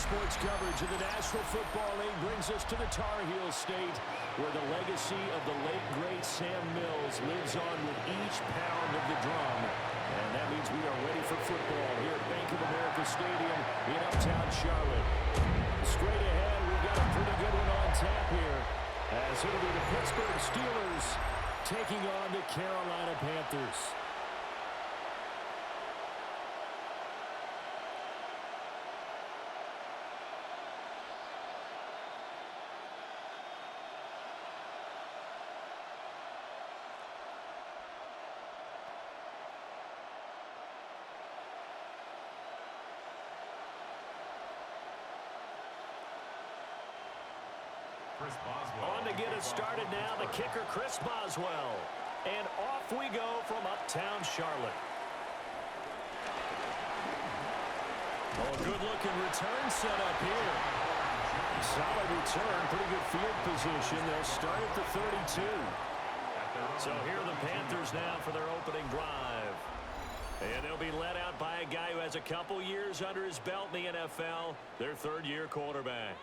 sports coverage of the National Football League brings us to the Tar Heel State, where the legacy of the late, great Sam Mills lives on with each pound of the drum. And that means we are ready for football here at Bank of America Stadium in uptown Charlotte. Straight ahead, we've got a pretty good one on tap here, as it'll be the Pittsburgh Steelers taking on the Carolina Panthers. On to get us started now, the kicker, Chris Boswell. And off we go from uptown Charlotte. Oh, good-looking return set up here. Solid return, pretty good field position. They'll start at the 32. So here are the Panthers now for their opening drive. And they'll be led out by a guy who has a couple years under his belt in the NFL, their third-year quarterback.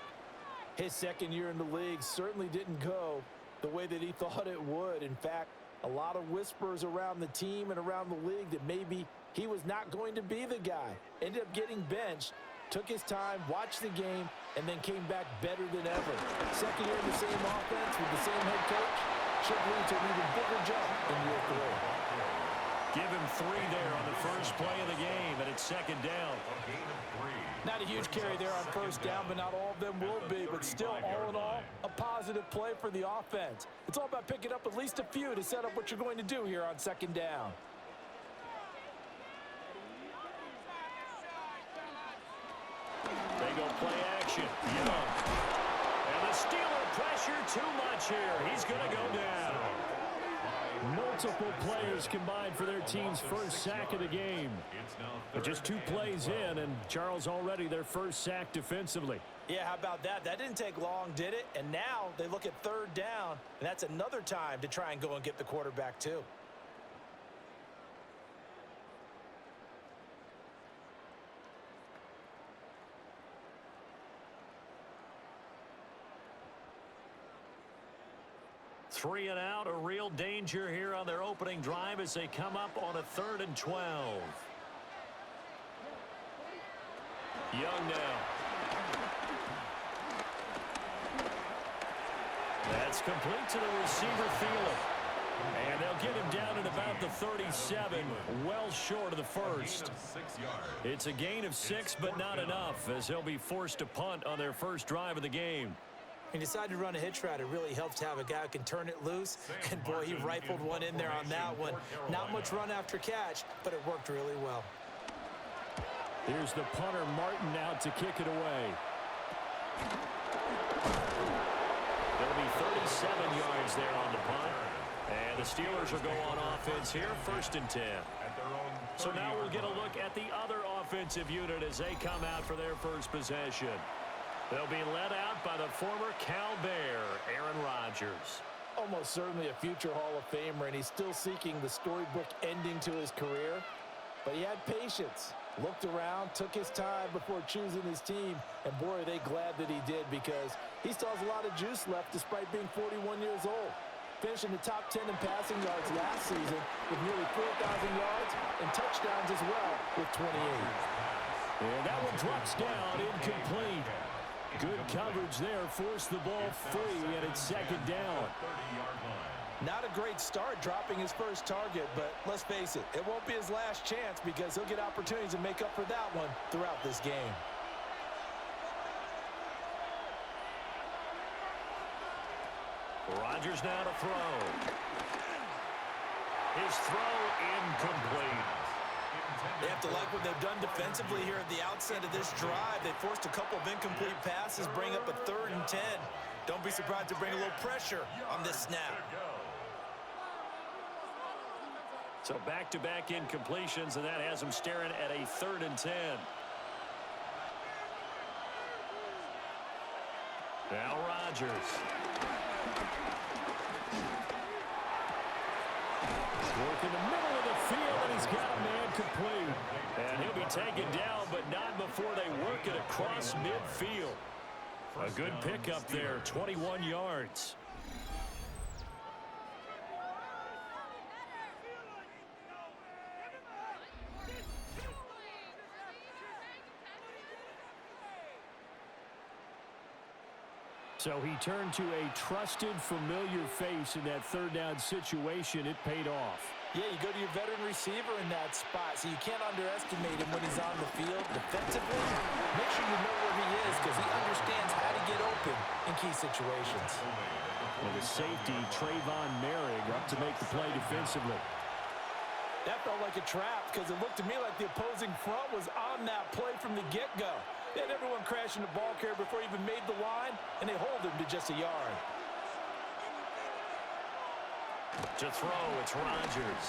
His second year in the league certainly didn't go the way that he thought it would. In fact, a lot of whispers around the team and around the league that maybe he was not going to be the guy. Ended up getting benched, took his time, watched the game, and then came back better than ever. Second year in the same offense with the same head coach should lead to an even bigger jump in year 3. Give him 3 there on the first play of the game, and it's second down. Not a huge carry there on first down, but not all of them will be. But still, all in all, a positive play for the offense. It's all about picking up at least a few to set up what you're going to do here on second down. They go play action. Young. And the Steeler pressure too much here. He's going to go down. Multiple players combined for their team's first sack of the game. But just 2 plays in, and Charles already their first sack defensively. Yeah, how about that? That didn't take long, did it? And now they look at third down, and that's another time to try and go and get the quarterback too. Three and out, a real danger here on their opening drive as they come up on a 3rd and 12. Young now. That's complete to the receiver, Thielen. And they'll get him down at about the 37, well short of the first. It's a gain of 6, but not enough, as they'll be forced to punt on their first drive of the game. He decided to run a hitch route. It really helps to have a guy who can turn it loose. And, boy, he rifled one in there on that one. Not much run after catch, but it worked really well. Here's the punter, Martin, out to kick it away. There'll be 37 yards there on the punt. And the Steelers will go on offense here, 1st and 10. So now we'll get a look at the other offensive unit as they come out for their first possession. They'll be led out by the former Cal Bear, Aaron Rodgers. Almost certainly a future Hall of Famer, and he's still seeking the storybook ending to his career. But he had patience, looked around, took his time before choosing his team, and boy, are they glad that he did, because he still has a lot of juice left despite being 41 years old. Finishing the top 10 in passing yards last season with nearly 4,000 yards and touchdowns as well with 28. And that one drops down, incomplete. Good coverage there, forced the ball free, and it's second down. Not a great start dropping his first target, but let's face it, it won't be his last chance because he'll get opportunities to make up for that one throughout this game. Rodgers now to throw. His throw incomplete. They have to like what they've done defensively here at the outset of this drive. They forced a couple of incomplete passes, bring up a 3rd and 10. Don't be surprised to bring a little pressure on this snap. So back-to-back incompletions, and that has them staring at a 3rd and 10. Now Rodgers. Work in the middle of the field, and he's got a man complete. And he'll be taken down, but not before they work mark it across midfield. A good pickup there, 21 yards. So he turned to a trusted, familiar face in that third down situation. It paid off. Yeah, you go to your veteran receiver in that spot, so you can't underestimate him when he's on the field. Defensively, make sure you know where he is because he understands how to get open in key situations. Well, the safety, Trayvon Merrick, up to make the play defensively. That felt like a trap because it looked to me like the opposing front was on that play from the get-go. They had everyone crashing the ball carrier before he even made the line, and they hold him to just a yard. To throw, it's Rodgers.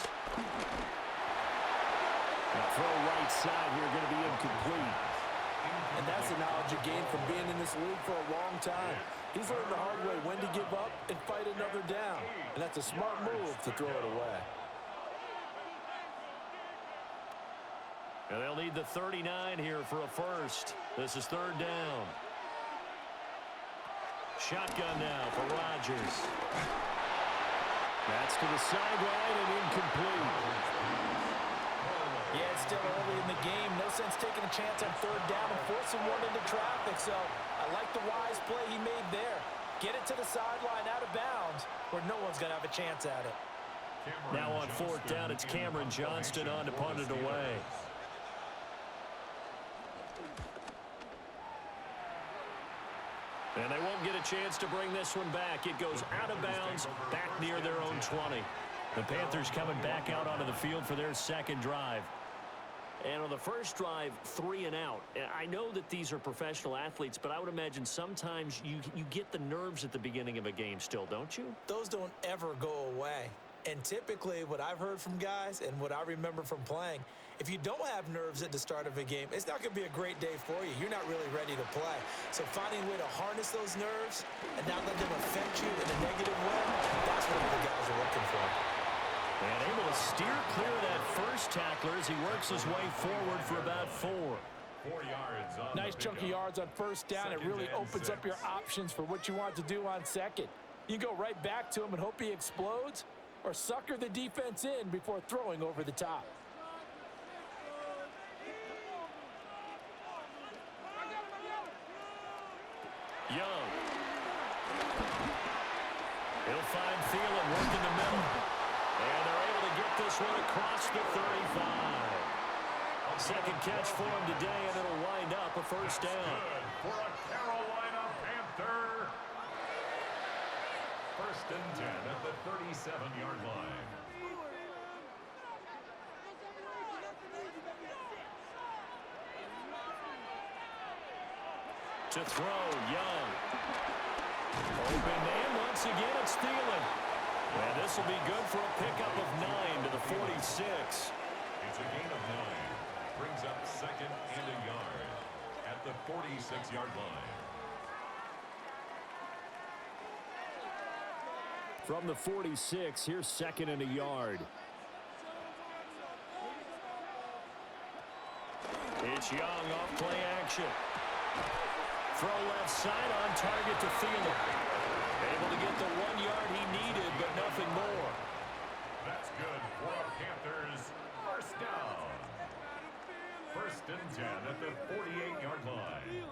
The throw right side here going to be incomplete. And that's the knowledge you gain from being in this league for a long time. He's learned the hard way when to give up and fight another down. And that's a smart move to throw it away. And they'll need the 39 here for a first. This is third down. Shotgun now for Rodgers. That's to the sideline and incomplete. Yeah, it's still early in the game. No sense taking a chance on third down and forcing one into traffic. So I like the wise play he made there. Get it to the sideline out of bounds where no one's going to have a chance at it. Now on fourth down, it's Cameron Johnston on to punt it away. And they won't get a chance to bring this one back. It goes out of bounds, back near their own 20. The Panthers coming back out onto the field for their second drive. And on the first drive, 3 and out. I know that these are professional athletes, but I would imagine sometimes you get the nerves at the beginning of a game still, don't you? Those don't ever go away. And typically what I've heard from guys and what I remember from playing, if you don't have nerves at the start of a game, it's not going to be a great day for you. You're not really ready to play. So finding a way to harness those nerves and not let them affect you in a negative way, that's what the guys are looking for. And able to steer clear of that first tackler as he works his way forward for about 4. 4 yards on nice chunk of yards on first down. It really opens up your options for what you want to do on second. You go right back to him and hope he explodes, or sucker the defense in before throwing over the top. Young. He'll find Thielen working the middle. And they're able to get this one across the 35. Second catch for him today, and it'll wind up a first down. For a Carolina Panther. First and 10 at the 37-yard line. To throw, Young. Open man, once again it's Thielen. And this will be good for a pickup of 9 to the 46. It's a gain of 9. Brings up second and a yard at the 46-yard line. From the 46, here's second and a yard. It's Young off play action. Throw left side on target to Thielen. Able to get the 1 yard he needed, but nothing more. That's good for a Panthers first down. First and 10 at the 48-yard line.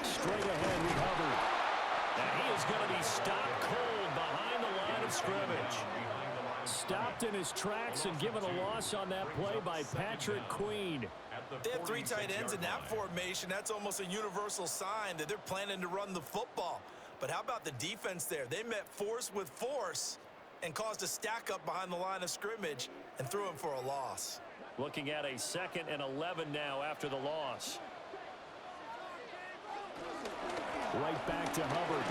Straight ahead with Hubbard. And he is going to be stopped cold behind the line of scrimmage. Stopped in his tracks and given a loss on that play by Patrick Queen. They have 3 tight ends in that formation. That's almost a universal sign that they're planning to run the football. But how about the defense there? They met force with force and caused a stack up behind the line of scrimmage and threw him for a loss. Looking at a 2nd and 11 now after the loss. Right back to Hubbard.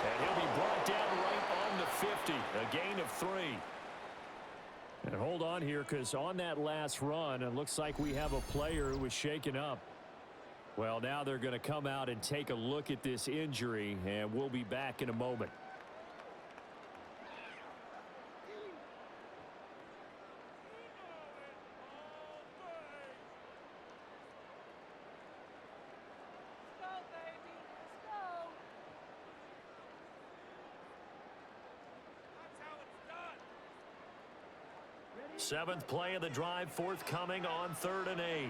And he'll be brought down right on the 50. A gain of 3. And hold on here, because on that last run, it looks like we have a player who was shaken up. Well, now they're going to come out and take a look at this injury, and we'll be back in a moment. Seventh play of the drive forthcoming on 3rd and 8.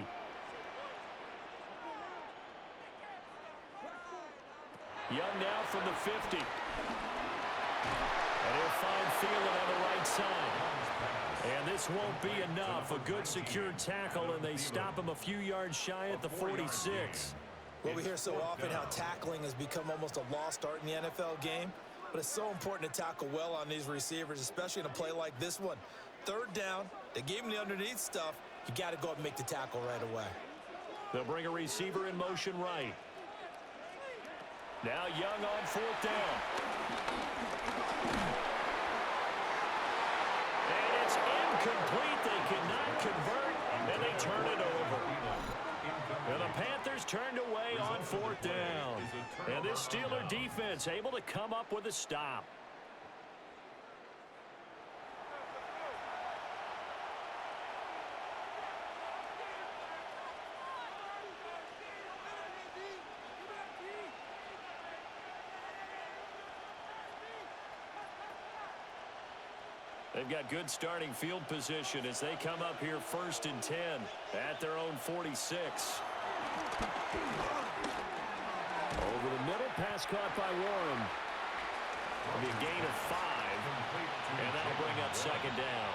Young now from the 50. And he'll find Thielen on the right side. And this won't be enough. A good secure tackle, and they stop him a few yards shy at the 46. Well, we hear so often how tackling has become almost a lost art in the NFL game. But it's so important to tackle well on these receivers, especially in a play like this one. 3rd down, they gave him the underneath stuff. You got to go up and make the tackle right away. They'll bring a receiver in motion right. Now Young on 4th down. And it's incomplete. They cannot convert, and they turn it over. And the Panthers turned away on 4th down. And this Steeler defense able to come up with a stop. They've got good starting field position as they come up here 1st and 10 at their own 46. Over the middle, pass caught by Warren. It'll be a gain of 5, and that'll bring up 2nd down.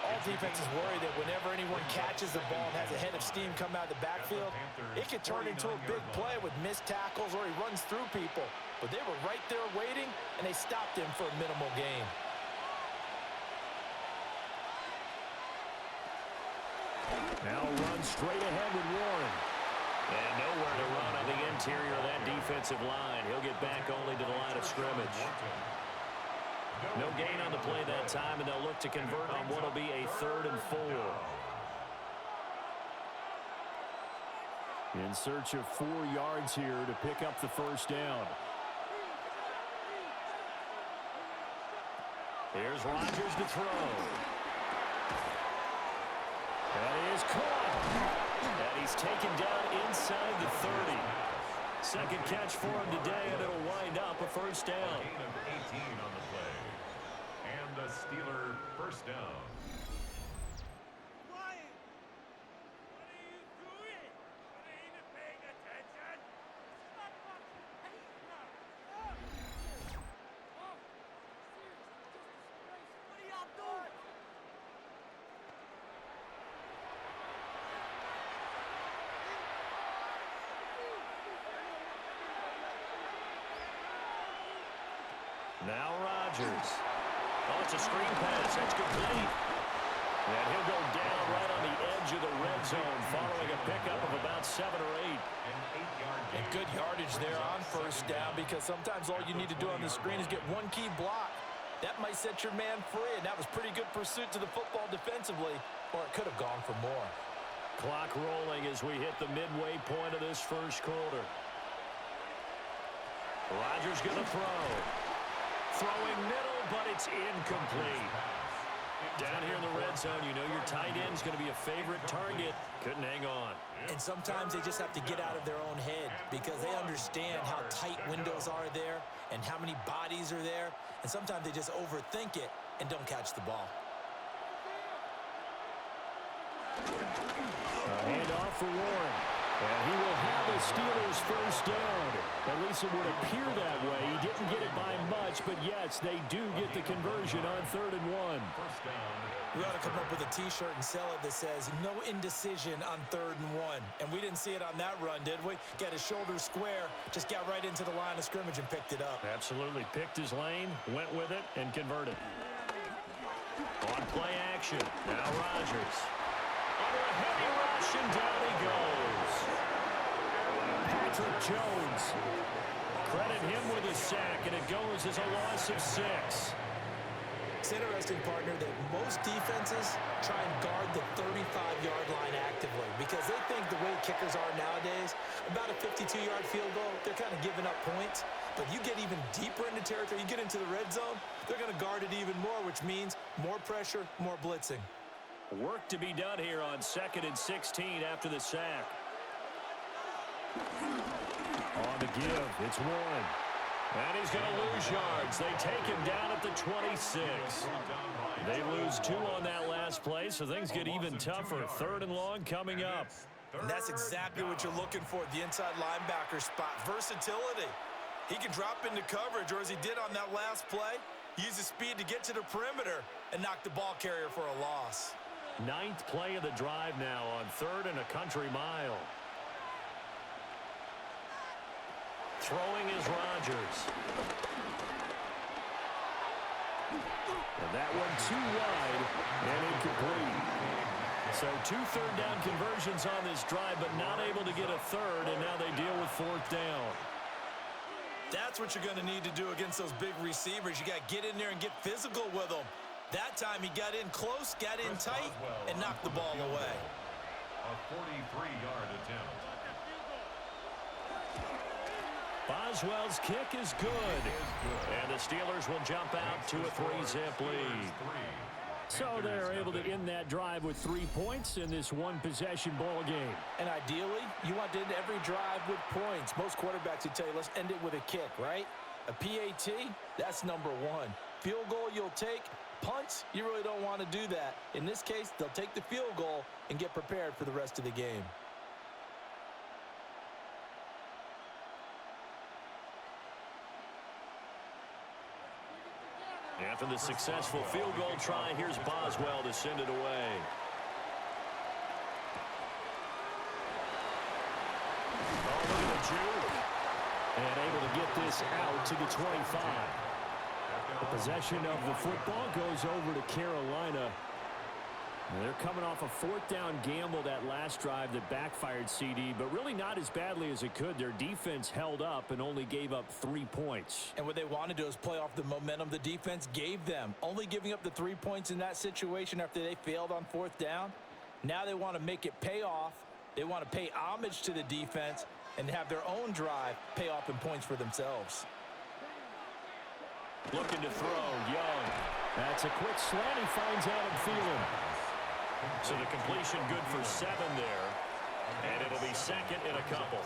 All defenses worry that whenever anyone catches the ball and has a head of steam come out of the backfield, it could turn into a big play with missed tackles or he runs through people. But they were right there waiting, and they stopped him for a minimal gain. Now run straight ahead with Warren. And nowhere to run on the interior of that defensive line. He'll get back only to the line of scrimmage. No gain on the play that time, and they'll look to convert on what will be a 3rd and 4. In search of 4 yards here to pick up the 1st down. Here's Rodgers to throw. That is caught. And he's taken down inside the 30. Second catch for him today, and it'll wind up a 1st down. Gain of 18 on the play. And the Steeler 1st down. Now Rodgers. Oh, it's a screen pass. That's complete. And he'll go down right on the edge of the red zone following a pickup of about 7 or 8. And good yardage there on 1st down, because sometimes all you need to do on the screen is get one key block. That might set your man free, and that was pretty good pursuit to the football defensively, or it could have gone for more. Clock rolling as we hit the midway point of this 1st quarter. Rodgers going to throw. Throwing middle, but it's incomplete. Down here in the red zone, you know your tight end's going to be a favorite target. Couldn't hang on. And sometimes they just have to get out of their own head because they understand how tight windows are there and how many bodies are there. And sometimes they just overthink it and don't catch the ball. Handoff for Warren. And he will have the Steelers 1st down. At least it would appear that way. He didn't get it by much, but yes, they do get the conversion on 3rd and 1. We ought to come up with a T-shirt and sell it that says, no indecision on 3rd and 1. And we didn't see it on that run, did we? Got his shoulders square, just got right into the line of scrimmage and picked it up. Absolutely. Picked his lane, went with it, and converted. On play action. Now Rodgers. Under a heavy rush, and down he goes. Patrick Jones. Credit him with a sack, and it goes as a loss of 6. It's interesting, partner, that most defenses try and guard the 35-yard line actively because they think the way kickers are nowadays, about a 52-yard field goal. They're kind of giving up points. But you get even deeper into territory, you get into the red zone, they're going to guard it even more, which means more pressure, more blitzing. Work to be done here on 2nd and 16 after the sack. On the give, it's one. And he's going to lose yards. They take him down at the 26. They lose 2 on that last play, so things get even tougher. 3rd and long coming up. And that's exactly what you're looking for, the inside linebacker spot. Versatility. He can drop into coverage, or as he did on that last play, use his speed to get to the perimeter and knock the ball carrier for a loss. 9th play of the drive now on 3rd and a country mile. Throwing is Rodgers. And that one too wide and incomplete. So 2 third-down conversions on this drive, but not able to get a third, and now they deal with 4th down. That's what you're going to need to do against those big receivers. You got to get in there and get physical with them. That time he got in close, got in tight, and knocked the ball away. A 43-yard attempt. Boswell's kick is good. And the Steelers will jump out to a 3-zip lead. So they're able to end that drive with 3 points in this one-possession ball game. And ideally, you want to end every drive with points. Most quarterbacks would tell you, let's end it with a kick, right? A PAT, that's number 1. Field goal you'll take. Punts, you really don't want to do that. In this case, they'll take the field goal and get prepared for the rest of the game. After the successful field goal try, here's Boswell to send it away. Oh, look at the juke. And able to get this out to the 25. The possession of the football goes over to Carolina. And they're coming off a 4th down gamble that last drive that backfired, CD, but really not as badly as it could. Their defense held up and only gave up 3 points. And what they want to do is play off the momentum the defense gave them. Only giving up the 3 points in that situation after they failed on 4th down. Now they want to make it pay off. They want to pay homage to the defense and have their own drive pay off in points for themselves. Looking to throw, Young. That's a quick slant. He finds Adam Thielen. So the completion good for 7 there. And it'll be 2nd and a couple.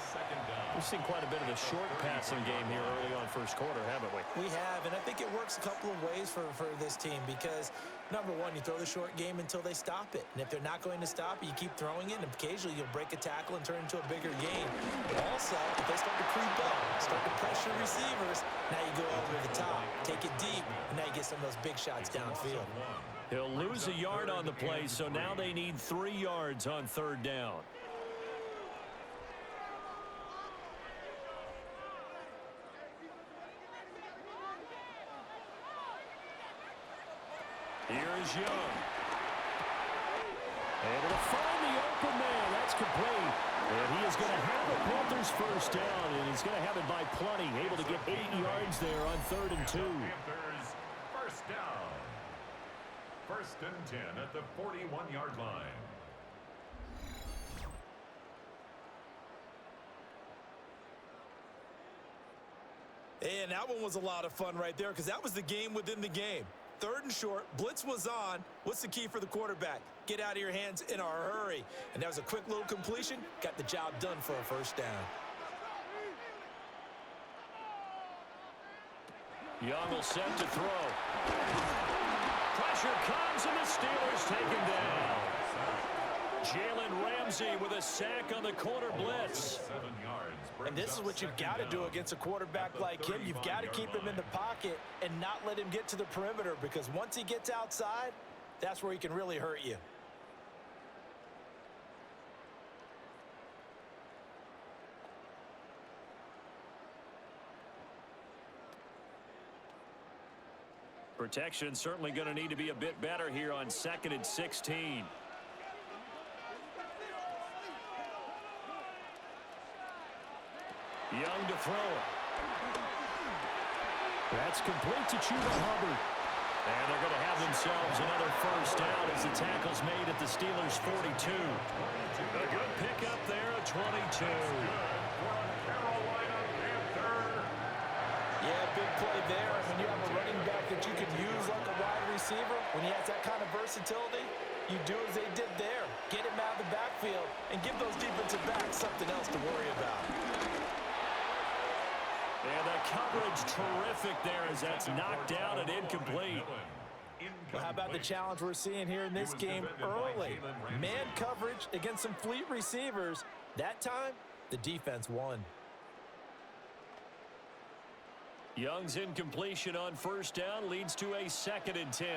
We've seen quite a bit of the short passing game here early on first quarter, haven't we? We have, and I think it works a couple of ways for this team because, number 1, you throw the short game until they stop it. And if they're not going to stop it, you keep throwing it, and occasionally you'll break a tackle and turn it into a bigger game. But also, if they start to creep up, start to pressure receivers, now you go over the top, take it deep, and now you get some of those big shots downfield. He'll lose a yard on the play, so now they need 3 yards on 3rd down. Here's Young. Able to find the open man. That's complete. And he is going to have the Panthers first down, and he's going to have it by plenty. Able to get 8 yards there on 3rd and 2. Panthers first down. 1st and 10 at the 41-yard line. And that one was a lot of fun right there because that was the game within the game. 3rd and short, blitz was on. What's the key for the quarterback? Get out of your hands in a hurry. And that was a quick little completion. Got the job done for a first down. Young will set to throw. Pressure comes, and the Steelers take him down. Jalen Ramsey with a sack on the corner blitz. And this is what you've got to do against a quarterback like him. You've got to keep him in the pocket and not let him get to the perimeter because once he gets outside, that's where he can really hurt you. Protection certainly going to need to be a bit better here on 2nd and 16. Young to throw it. That's complete to Chuba Hubbard. And they're going to have themselves another first down as the tackle's made at the Steelers' 42. A good pickup there, a 22. receiver, when he has that kind of versatility, you do as they did there. Get him out of the backfield and give those defensive backs something else to worry about. And the coverage terrific there as that's knocked down and incomplete. Well, how about the challenge we're seeing here in this game early? Man coverage against some fleet receivers. That time, the defense won. Young's incompletion on first down leads to a 2nd and 10.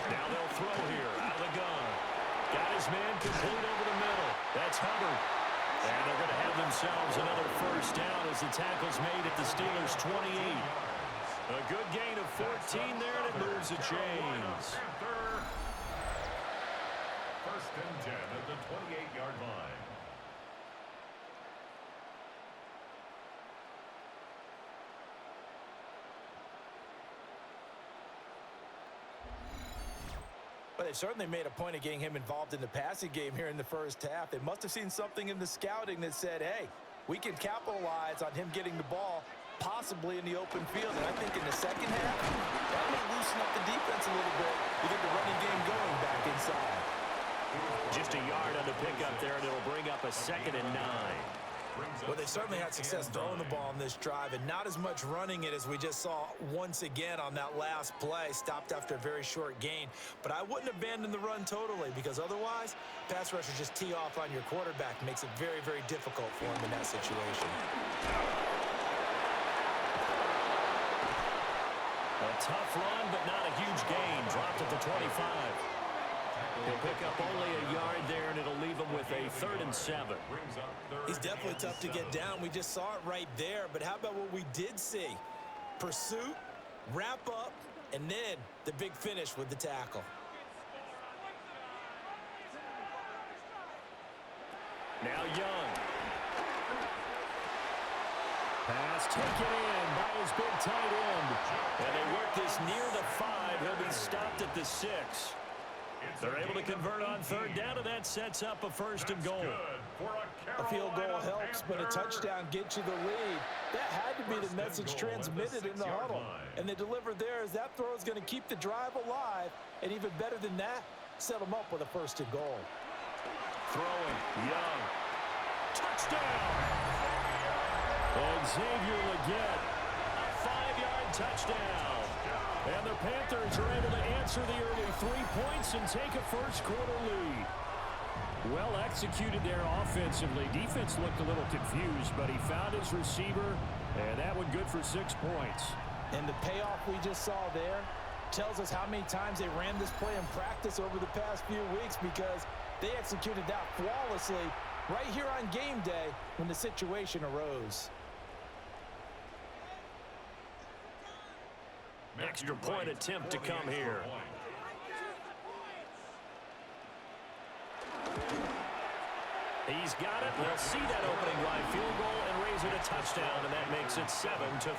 Now they'll throw here out of the gun. Got his man complete over the middle. That's Hubbard. And they're going to have themselves another first down as the tackle's made at the Steelers' 28. A good gain of 14 there, and it moves the chains. First and 10 at the 28-yard line. But they certainly made a point of getting him involved in the passing game here in the first half. They must have seen something in the scouting that said, hey, we can capitalize on him getting the ball possibly in the open field. And I think in the second half, that may loosen up the defense a little bit to get the running game going back inside. Just a yard on the pickup there, and it'll bring up a 2nd and 9. Well, they certainly had success throwing the ball in this drive, and not as much running it as we just saw once again on that last play. Stopped after a very short gain. But I wouldn't abandon the run totally, because otherwise, pass rushers just tee off on your quarterback. Makes it very, very difficult for him in that situation. A tough run, but not a huge gain. Dropped at the 25. He'll pick up only a yard there, and it'll leave him with a 3rd and 7. He's definitely tough to get down. We just saw it right there. But how about what we did see? Pursuit, wrap up, and then the big finish with the tackle. Now Young. Pass taken in by his big tight end. And they work this near the 5. He'll be stopped at the 6. They're able to convert on 3rd down, and that sets up a 1st and goal. A field goal helps, but a touchdown gets you the lead. That had to be the message transmitted in the huddle. And they delivered there as that throw is going to keep the drive alive. And even better than that, set them up with a 1st and goal. Throwing, Young. Touchdown! And Xavier Legette, a 5-yard touchdown. And the Panthers are able to answer the early 3 points and take a first-quarter lead. Well executed there offensively. Defense looked a little confused, but he found his receiver, and that one good for 6 points. And the payoff we just saw there tells us how many times they ran this play in practice over the past few weeks, because they executed that flawlessly right here on game day when the situation arose. Extra point attempt to come here. He's got it. They'll see that opening drive field goal and raise it a touchdown, and that makes it 7-3.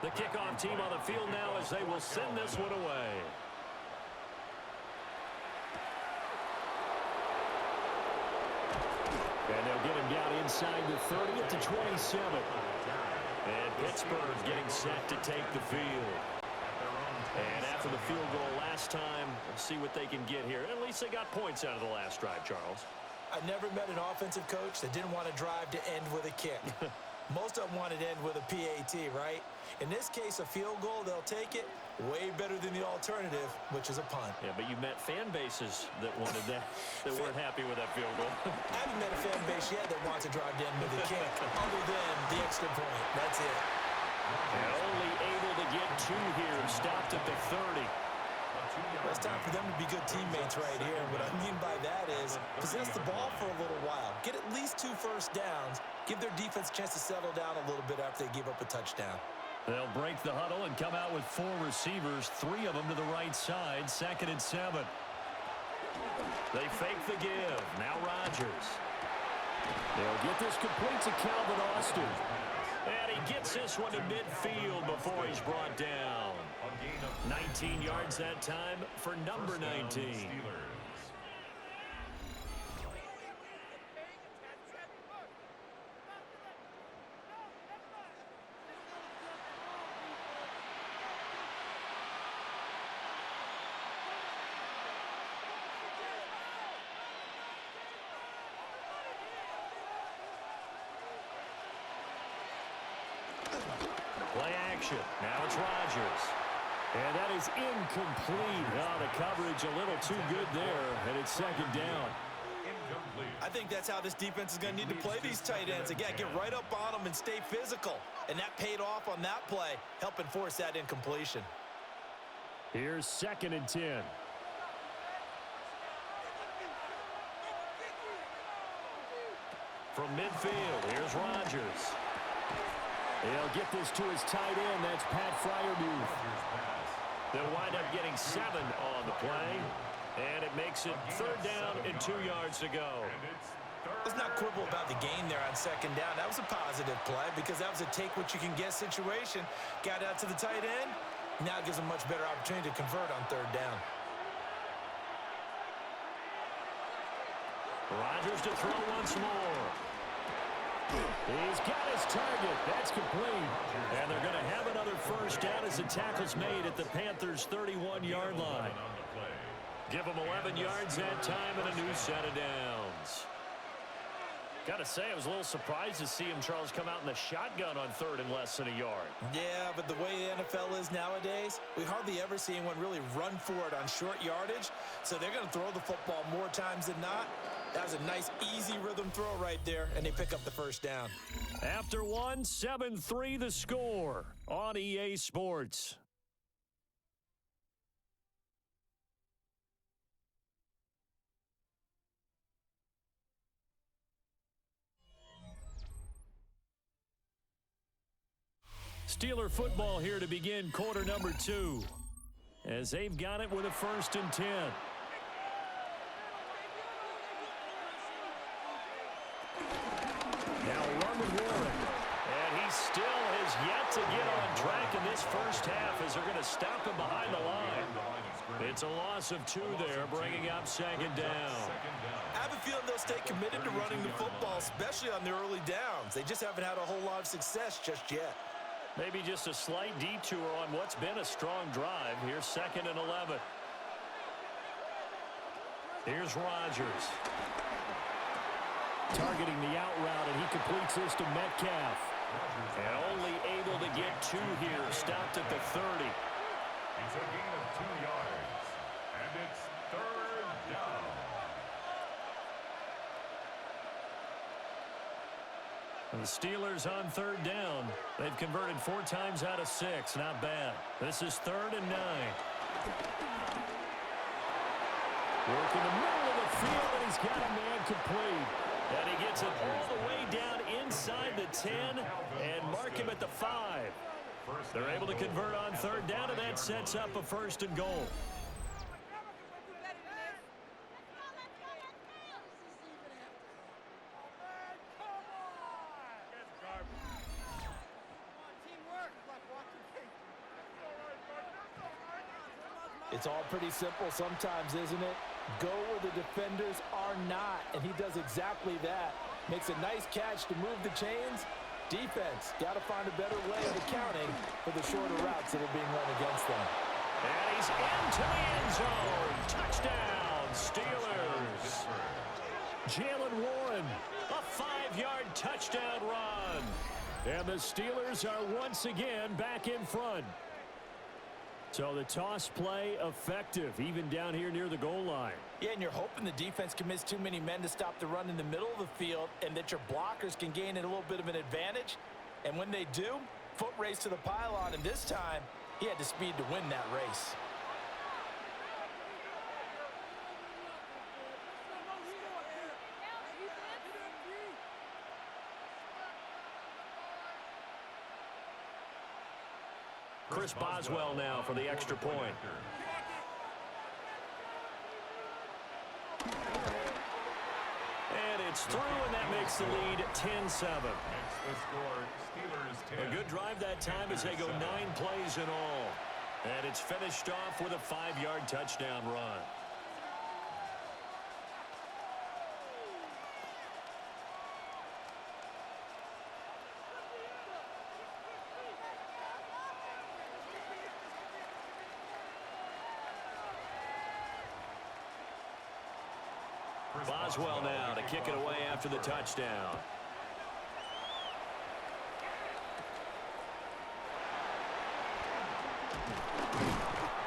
The kickoff team on the field now as they will send this one away. And they'll get him down inside the 30 at the 27. And Pittsburgh getting set to take the field. And after the field goal last time, we'll see what they can get here. At least they got points out of the last drive, Charles. I never met an offensive coach that didn't want to drive to end with a kick. Most of them wanted to end with a PAT, right? In this case, a field goal, they'll take it. Way better than the alternative, which is a punt. Yeah, but you met fan bases that wanted that, that weren't happy with that field goal. I haven't met a fan base yet that wants to drive to end with a kick, other than the extra point. That's it. And only able to get 2 here, stopped at the 30. Well, it's time for them to be good teammates right here. What I mean by that is possess the ball for a little while. Get at least 2 first downs. Give their defense a chance to settle down a little bit after they give up a touchdown. They'll break the huddle and come out with 4 receivers, 3 of them to the right side, 2nd and 7. They fake the give. Now Rodgers. They'll get this complete to Calvin Austin. And he gets this one to midfield before he's brought down. 19 yards that time for number 19. Play action. Now it's Rodgers. And that is incomplete. Oh, the coverage a little too good there, and it's 2nd down. I think that's how this defense is going to need to play these tight ends. Again, get right up on them and stay physical. And that paid off on that play, helping force that incompletion. Here's 2nd and 10. From midfield, here's Rodgers. He'll get this to his tight end. That's Pat Fryermuth. They'll wind up getting 7 on the play. And it makes it 3rd down and 2 yards to go. Let's not quibble about the gain there on 2nd down. That was a positive play because that was a take-what-you-can-get situation. Got out to the tight end. Now it gives him a much better opportunity to convert on 3rd down. Rodgers to throw once more. He's got his target. That's complete. And they're going to have another 1st down as the tackle's made at the Panthers' 31-yard line. Give them 11 yards that time and a new set of downs. Got to say, I was a little surprised to see him, Charles, come out in the shotgun on 3rd and less than a yard. Yeah, but the way the NFL is nowadays, we hardly ever see anyone really run for it on short yardage. So they're going to throw the football more times than not. That was a nice, easy rhythm throw right there, and they pick up the 1st down. After 1, 7-3 the score on EA Sports. Steeler football here to begin quarter number 2. As they've got it with a 1st and 10. Now run with Warren. And he still has yet to get on track in this 1st half as they're going to stop him behind the line. It's a loss of 2 there, bringing up 2nd down. I have a feeling they'll stay committed to running the football, especially on the early downs. They just haven't had a whole lot of success just yet. Maybe just a slight detour on what's been a strong drive. Here's 2nd and 11. Here's Rodgers. Targeting the out route, and he completes this to Metcalf. And only able to get 2 here. Stopped at the 30. It's a gain of 2 yards. And it's 3rd down. And the Steelers on 3rd down. They've converted 4 times out of 6. Not bad. This is 3rd and 9. Work in the middle of the field, and he's got a man complete. And he gets it all the way down inside the 10 and mark him at the 5. They're able to convert on 3rd down, and that sets up a 1st and goal. It's all pretty simple sometimes, isn't it? Go where the defenders are not, and he does exactly that. Makes a nice catch to move the chains. Defense, got to find a better way of accounting for the shorter routes that are being run against them. And he's into the end zone. Touchdown, Steelers. Jalen Warren, a 5-yard touchdown run. And the Steelers are once again back in front. So the toss play effective, even down here near the goal line. Yeah, and you're hoping the defense commits too many men to stop the run in the middle of the field and that your blockers can gain a little bit of an advantage. And when they do, foot race to the pylon, and this time, he had the speed to win that race. Chris Boswell now for the extra point. And it's through, and that makes the lead 10-7. A good drive that time as they go 9 plays in all. And it's finished off with a 5-yard touchdown run. Boswell now to kick it away after the touchdown.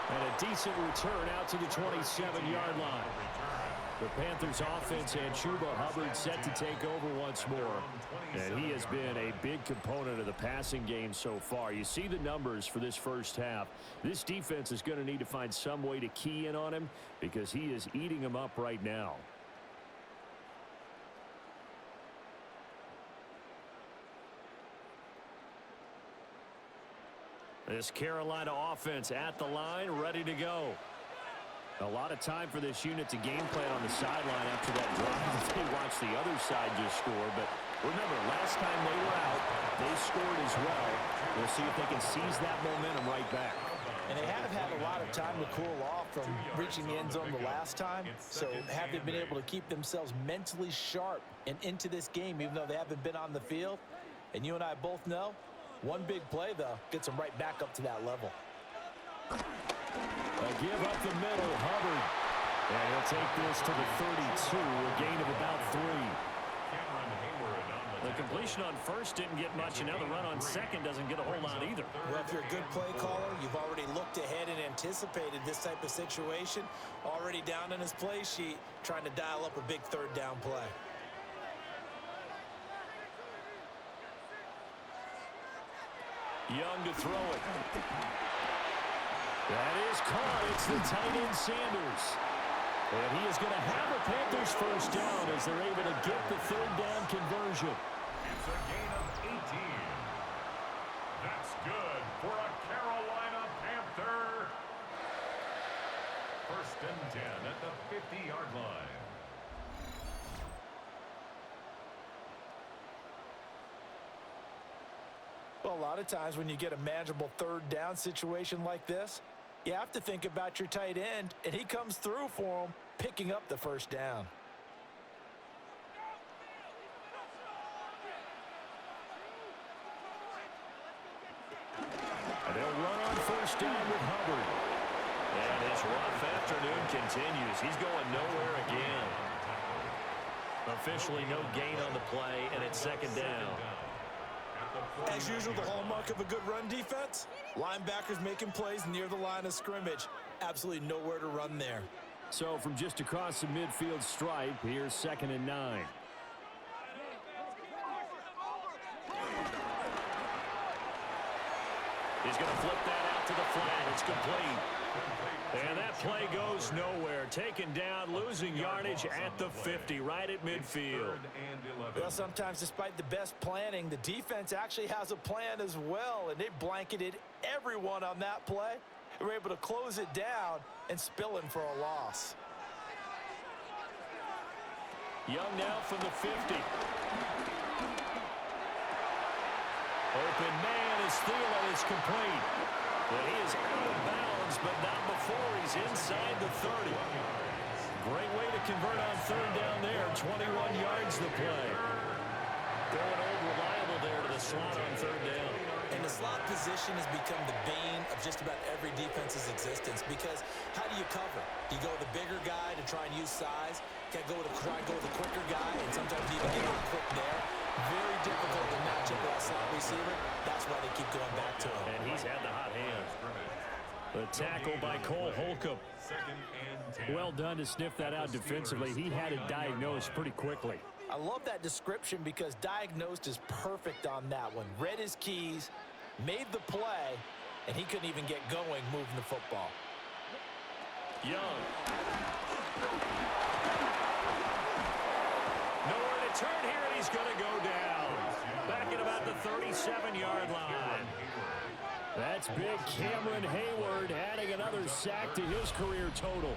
And a decent return out to the 27-yard line. The Panthers offense and Chuba Hubbard set to take over once more. And he has been a big component of the passing game so far. You see the numbers for this first half. This defense is going to need to find some way to key in on him because he is eating them up right now. This Carolina offense at the line, ready to go. A lot of time for this unit to game plan on the sideline after that drive. They watched the other side just score, but remember, last time they were out, they scored as well. We'll see if they can seize that momentum right back. And they have had a lot of time to cool off from reaching the end zone the last time. So have they been able to keep themselves mentally sharp and into this game, even though they haven't been on the field? And you and I both know, one big play, though, gets them right back up to that level. A give up the middle, Hubbard. And he'll take this to the 32, a gain of about 3. The completion on first didn't get much, and now the run on second doesn't get a whole lot either. Well, if you're a good play caller, you've already looked ahead and anticipated this type of situation. Already down in his play sheet, trying to dial up a big third down play. Young to throw it. That is caught. It's the tight end Sanders. And he is going to have a Panthers first down as they're able to get the third down conversion. It's a gain of 18. That's good for a Carolina Panther. First and 10 at the 50-yard line. Well, a lot of times when you get a manageable third down situation like this, you have to think about your tight end, and he comes through for him, picking up the first down. And they'll run on first down with Hubbard. And his rough afternoon continues. He's going nowhere again. Officially no gain on the play, and it's second down. As usual, the hallmark of a good run defense, linebackers making plays near the line of scrimmage. Absolutely nowhere to run there. So from just across the midfield stripe, here's 2nd and 9. He's going to flip that out to the flat. It's complete. And that play goes nowhere. Taken down, losing yardage at the 50, right at midfield. Well, sometimes despite the best planning, the defense actually has a plan as well, and they blanketed everyone on that play. They were able to close it down and spill in for a loss. Young now from the 50. Open man is Thielen. It's complete. But he is out of bounds, but not before he's inside the 30. Great way to convert on third down there. 21 yards the play. Throwing old reliable there to the slot on third down. And the slot position has become the bane of just about every defense's existence because how do you cover? Do you go with the bigger guy to try and use size? Can't go with try and go with a quicker guy, and sometimes you even get a little quick there. Very difficult to match up with a slot receiver. That's why they keep going back to him. And he's had the hot hand. The tackle by Cole Holcomb. Well done to sniff that out defensively. He had it diagnosed pretty quickly. I love that description because diagnosed is perfect on that one. Read his keys, made the play, and he couldn't even get going moving the football. Young. Nowhere to turn here, and he's going to go down. Back at about the 37-yard line. That's big Cameron Hayward adding another sack to his career total.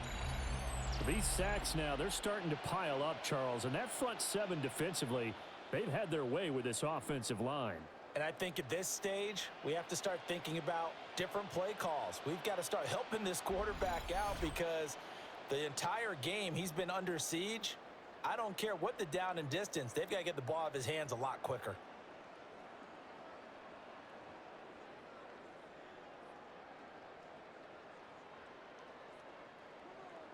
These sacks now, they're starting to pile up, Charles. And that front seven defensively, they've had their way with this offensive line. And I think at this stage, we have to start thinking about different play calls. We've got to start helping this quarterback out because the entire game he's been under siege. I don't care what the down and distance. They've got to get the ball out of his hands a lot quicker.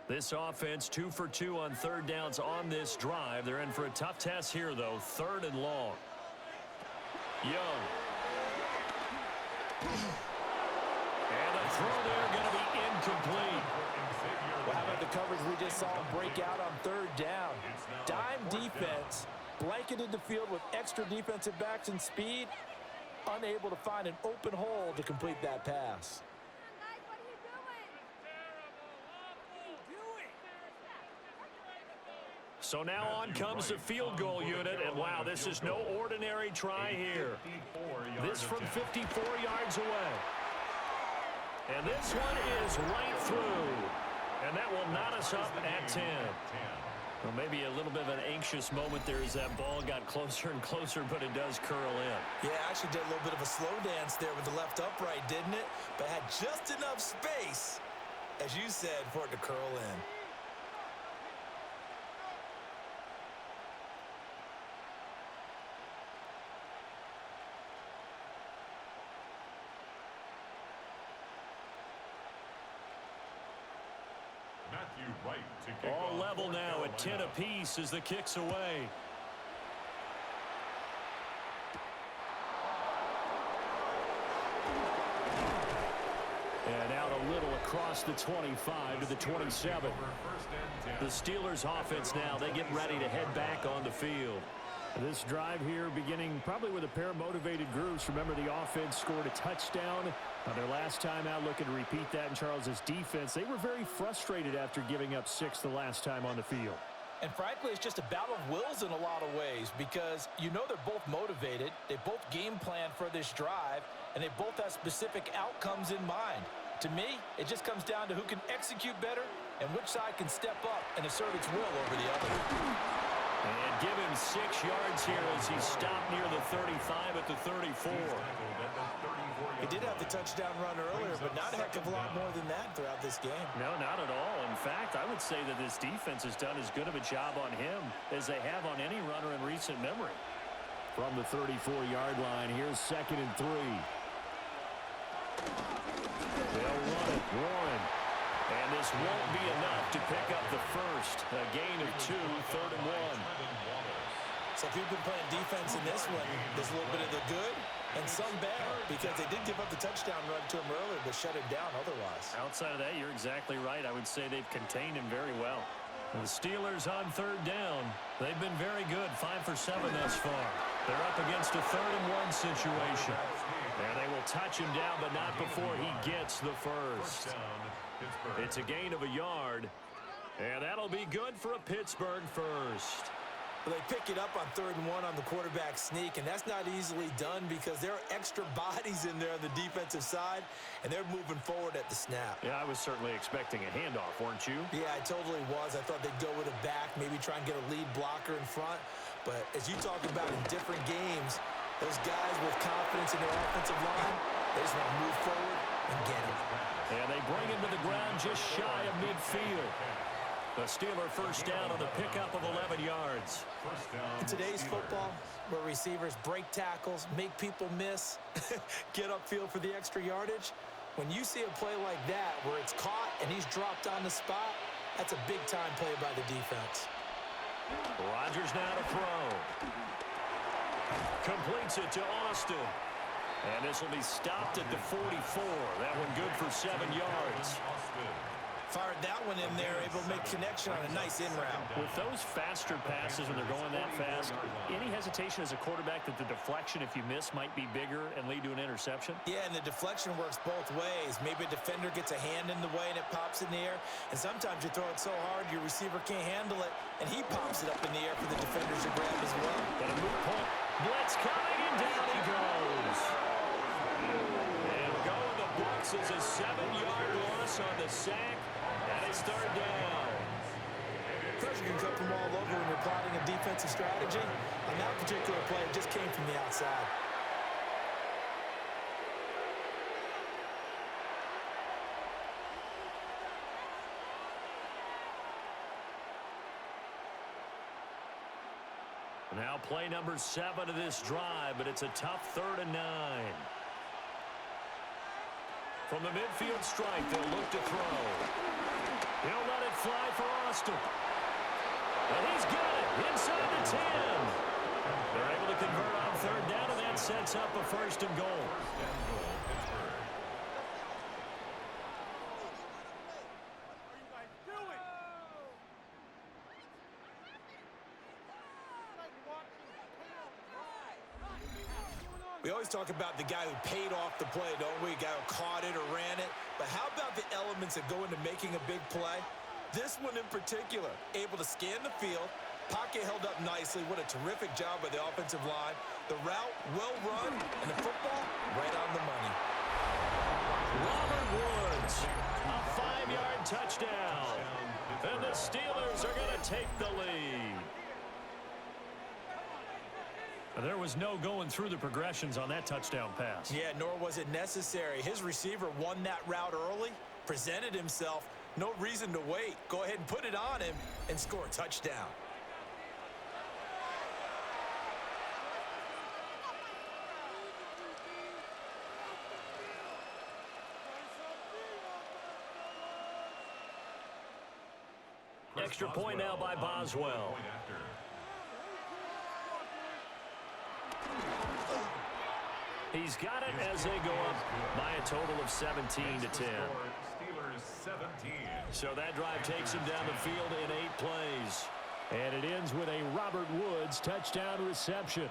This offense 2 for 2 on third downs on this drive. They're in for a tough test here, though. 3rd and long. Young. And the throw there going to be incomplete. Well, how about the coverage we just saw him break out on 3rd down? Dime defense, blanketed the field with extra defensive backs and speed, unable to find an open hole to complete that pass. So now on comes the field goal unit, and wow, this is no ordinary try here. This from 54 yards away. And this one is right through. And that will knot us up at 10. Well, maybe a little bit of an anxious moment there as that ball got closer and closer, but it does curl in. Yeah, actually did a little bit of a slow dance there with the left upright, didn't it? But had just enough space, as you said, for it to curl in. All level now at 10 apiece as the kick's away. And out a little across the 25 to the 27. The Steelers offense now, they get ready to head back on the field. This drive here beginning probably with a pair of motivated groups. Remember, the offense scored a touchdown on their last time out, looking to repeat that in Charles's defense. They were very frustrated after giving up 6 the last time on the field. And frankly, it's just a battle of wills in a lot of ways because you know they're both motivated. They both game plan for this drive, and they both have specific outcomes in mind. To me, it just comes down to who can execute better and which side can step up and assert its will over the other. And give him 6 yards here as he stopped near the 35 at the 34. He did have the touchdown run earlier, but not a heck of a lot more than that throughout this game. No, not at all. In fact, I would say that this defense has done as good of a job on him as they have on any runner in recent memory. From the 34-yard line, here's 2nd and 3. They'll run it. Warren. And this won't be enough to pick up the first. A gain of 2, 3rd and 1. So if you've been playing defense in this one, there's a little bit of the good and some bad because they did give up the touchdown run to him earlier but shut it down otherwise. Outside of that, you're exactly right. I would say they've contained him very well. The Steelers on 3rd down. They've been very good, 5 for 7 thus far. They're up against a 3rd and 1 situation. And they will touch him down, but not before he gets the first. It's a gain of a yard, and that'll be good for a Pittsburgh first. Well, they pick it up on 3rd and 1 on the quarterback sneak, and that's not easily done because there are extra bodies in there on the defensive side, and they're moving forward at the snap. Yeah, I was certainly expecting a handoff, weren't you? Yeah, I totally was. I thought they'd go with a back, maybe try and get a lead blocker in front. But as you talk about in different games, those guys with confidence in their offensive line, they just want to move forward and get it. And they bring him to the ground just shy of midfield. The Steeler first down on the pickup of 11 yards. In today's football, where receivers break tackles, make people miss, get upfield for the extra yardage, when you see a play like that where it's caught and he's dropped on the spot, that's a big-time play by the defense. Rodgers now to throw. Completes it to Austin. And this will be stopped at the 44. That one good for 7 yards. Fired that one in there, able to make connection on a nice in route. With those faster passes when they're going that fast, any hesitation as a quarterback that the deflection, if you miss, might be bigger and lead to an interception? Yeah, and the deflection works both ways. Maybe a defender gets a hand in the way and it pops in the air. And sometimes you throw it so hard your receiver can't handle it, and he pops it up in the air for the defenders to grab as well. But a moot point. Blitz coming, and down he goes. And we'll go forces a 7-yard loss on the sack, and it's third down. Pressure can come from all over when you're plotting a defensive strategy. On that particular play, it just came from the outside. Now play number 7 of this drive, but it's a tough 3rd and 9. From the midfield strike, they'll look to throw. He'll let it fly for Austin. And he's got it inside the 10. They're able to convert on 3rd down, and that sets up a 1st and goal. We always talk about the guy who paid off the play, don't we? The guy who caught it or ran it. But how about the elements that go into making a big play? This one in particular, able to scan the field. Pocket held up nicely. What a terrific job by the offensive line. The route, well run, and the football, right on the money. Robert Woods, a 5-yard touchdown. And the Steelers are going to take the lead. There was no going through the progressions on that touchdown pass. Yeah, nor was it necessary. His receiver won that route early, presented himself. No reason to wait. Go ahead and put it on him and score a touchdown. Extra point now by Boswell. He's got it as they go up by a total of 17-10. Steelers 17. So that drive takes him down the field in 8 plays. And it ends with a Robert Woods touchdown reception.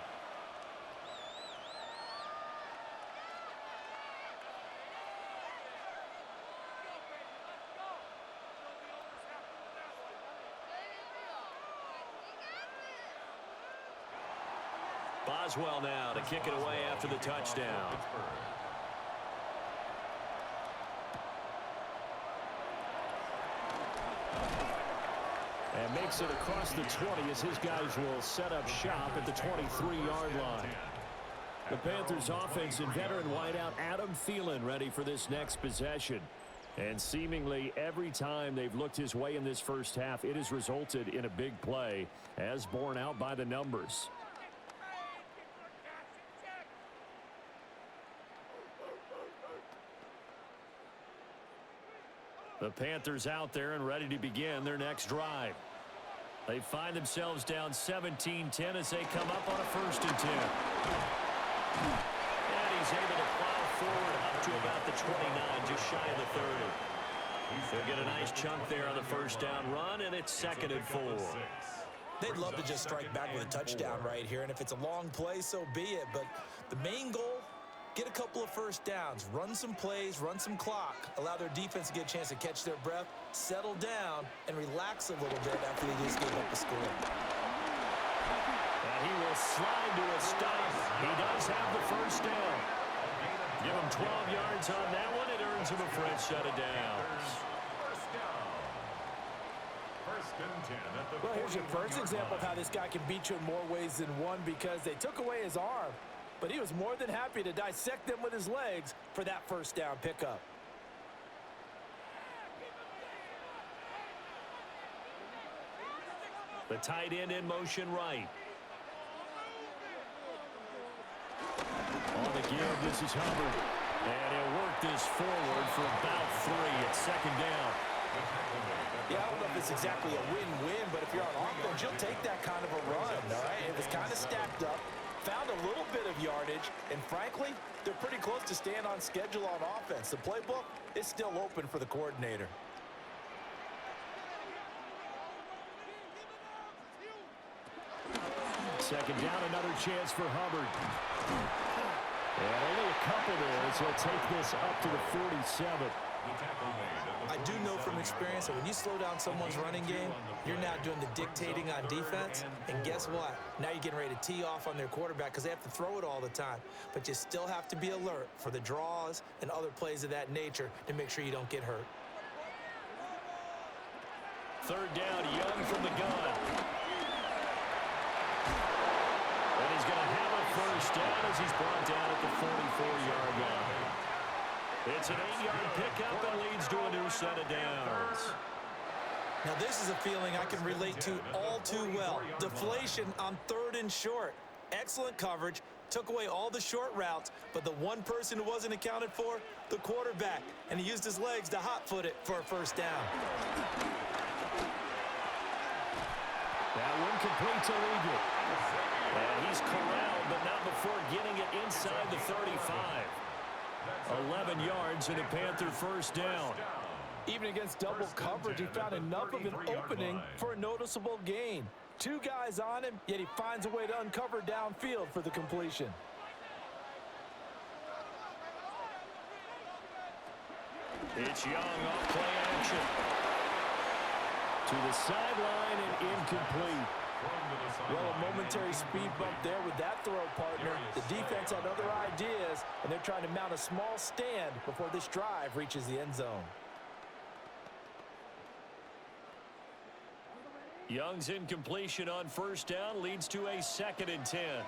Boswell now to kick it away after the touchdown. And makes it across the 20 as his guys will set up shop at the 23-yard line. The Panthers offense and veteran wideout Adam Thielen ready for this next possession. And seemingly every time they've looked his way in this first half, it has resulted in a big play, as borne out by the numbers. The Panthers out there and ready to begin their next drive. They find themselves down 17-10 as they come up on a 1st and 10. And he's able to plow forward up to about the 29, just shy of the 30. They'll get a nice chunk there on the 1st down run, and it's 2nd and 4. They'd love to just strike back with a touchdown right here, and if it's a long play, so be it. But the main goal, get a couple of 1st downs, run some plays, run some clock, allow their defense to get a chance to catch their breath, settle down, and relax a little bit after they just gave up the score. And he will slide to a stop. He does have the 1st down. Give him 12 yards on that one. It earns him a fresh set of downs. Well, here's your first example of how this guy can beat you in more ways than one, because they took away his arm, but he was more than happy to dissect them with his legs for that 1st down pickup. The tight end in motion right. On the give, this is Hubbard. And he'll work this forward for about 3 at 2nd down. Yeah, I don't know if it's exactly a win-win, but if you're on offense, you'll take that kind of a run, all right? It was kind of stacked up, found a little bit of yardage, and frankly, they're pretty close to staying on schedule on offense. The playbook is still open for the coordinator. Second down, another chance for Hubbard. And only a couple there as he'll take this up to the 47. I do know from experience that when you slow down someone's running game, you're now doing the dictating on defense. And guess what? Now you're getting ready to tee off on their quarterback because they have to throw it all the time. But you still have to be alert for the draws and other plays of that nature to make sure you don't get hurt. Third down, Young from the gun. And he's going to have a first down as he's brought down at the 44-yard line. It's an 8-yard pickup and leads to a new set of downs. Now this is a feeling I can relate to all too well. Deflation on 3rd and short. Excellent coverage. Took away all the short routes, but the one person who wasn't accounted for, the quarterback. And he used his legs to hot-foot it for a first down. That one complete to Eagle. And he's corralled, but not before getting it inside the 35. 11 yards and a Panther first down. Even against double coverage, he found enough of an opening for a noticeable gain. 2 guys on him, yet he finds a way to uncover downfield for the completion. It's Young off play action. To the sideline and incomplete. Well, a momentary speed bump there with that throw, partner. The defense had other ideas, and they're trying to mount a small stand before this drive reaches the end zone. Young's incompletion on first down leads to a 2nd and 10.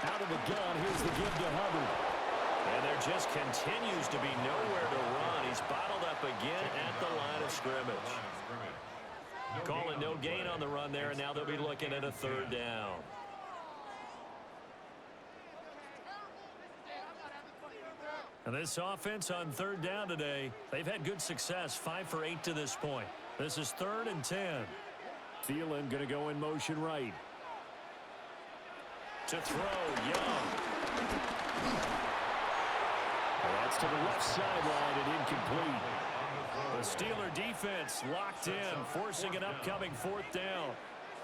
Out of the gun, here's the give to Hubbard. And there just continues to be nowhere to run. He's bottled up again at the line of scrimmage. Calling no gain on the run there, and now they'll be looking at a 3rd down. And this offense on 3rd down today, they've had good success, 5 for 8 to this point. This is 3rd and 10. Thielen going to go in motion right. To throw, Young. That's to the left sideline and incomplete. The Steeler defense locked in, forcing an upcoming 4th down.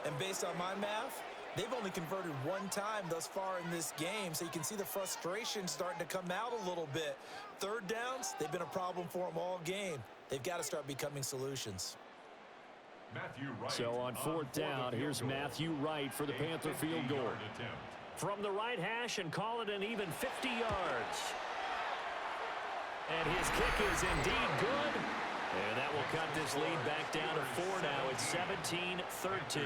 And based on my math, they've only converted 1 time thus far in this game, so you can see the frustration starting to come out a little bit. 3rd downs, they've been a problem for them all game. They've got to start becoming solutions. So on 4th down, here's Matthew Wright for the Panther field goal. From the right hash and call it an even 50 yards. And his kick is indeed good. And that will cut this lead back down to 4 now. It's 17-13.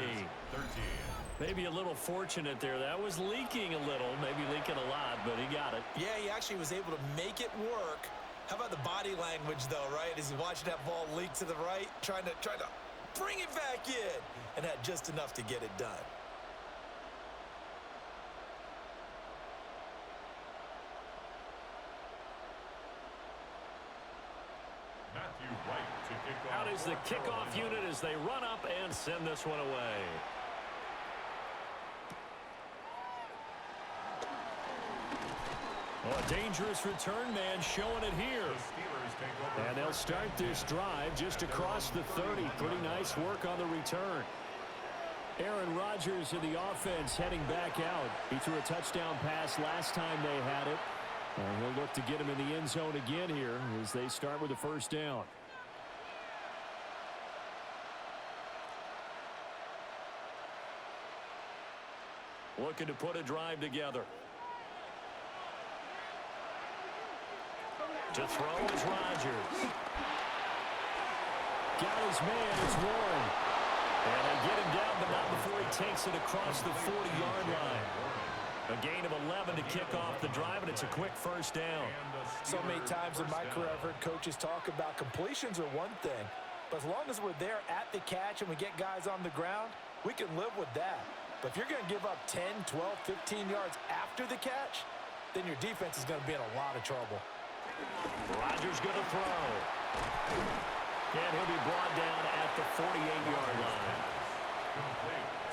Maybe a little fortunate there. That was leaking a little, maybe leaking a lot, but he got it. Yeah, he actually was able to make it work. How about the body language, though, right? As he watched that ball leak to the right, trying to bring it back in, and had just enough to get it done. Out is the kickoff unit as they run up and send this one away. Oh, a dangerous return man showing it here. And they'll start this drive just across the 30. Pretty nice work on the return. Aaron Rodgers in the offense heading back out. He threw a touchdown pass last time they had it. And he'll look to get him in the end zone again here as they start with a first down. Looking to put a drive together. To throw is Rodgers. Got his man, it's Warren. And they get him down, but not before he takes it across the 40-yard line. A gain of 11 to kick off the drive, and it's a quick first down. So many times in my career I've heard coaches talk about completions are one thing, but as long as we're there at the catch and we get guys on the ground, we can live with that. But if you're going to give up 10, 12, 15 yards after the catch, then your defense is going to be in a lot of trouble. Rodgers going to throw. And he'll be brought down at the 48-yard line.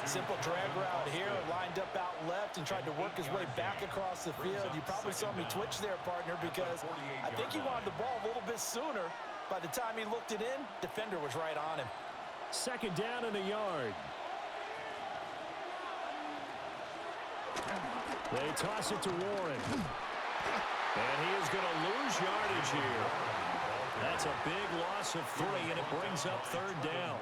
Simple drag route here, lined up out left and tried to work his way back across the field. You probably saw me twitch there, partner, because I think he wanted the ball a little bit sooner. By the time he looked it in, defender was right on him. 2nd down and a yard. They toss it to Warren. And he is going to lose yardage here. That's a big loss of 3, and it brings up 3rd down.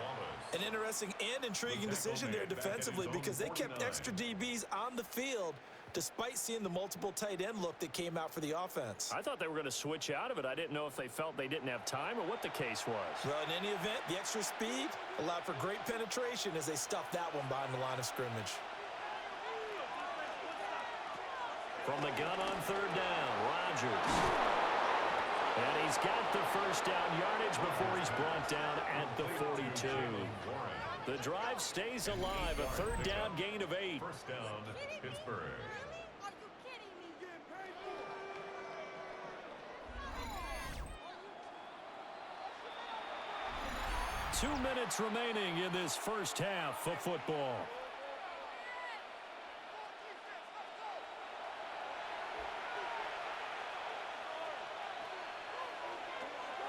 An interesting and intriguing decision there defensively because they kept extra DBs on the field despite seeing the multiple tight end look that came out for the offense. I thought they were going to switch out of it. I didn't know if they felt they didn't have time or what the case was. Well, in any event, the extra speed allowed for great penetration as they stuffed that one behind the line of scrimmage. From the gun on 3rd down, Rodgers. And he's got the 1st down yardage before he's brought down at the 42. The drive stays alive, a 3rd down gain of 8. 1st down, Pittsburgh. 2 minutes remaining in this first half of football.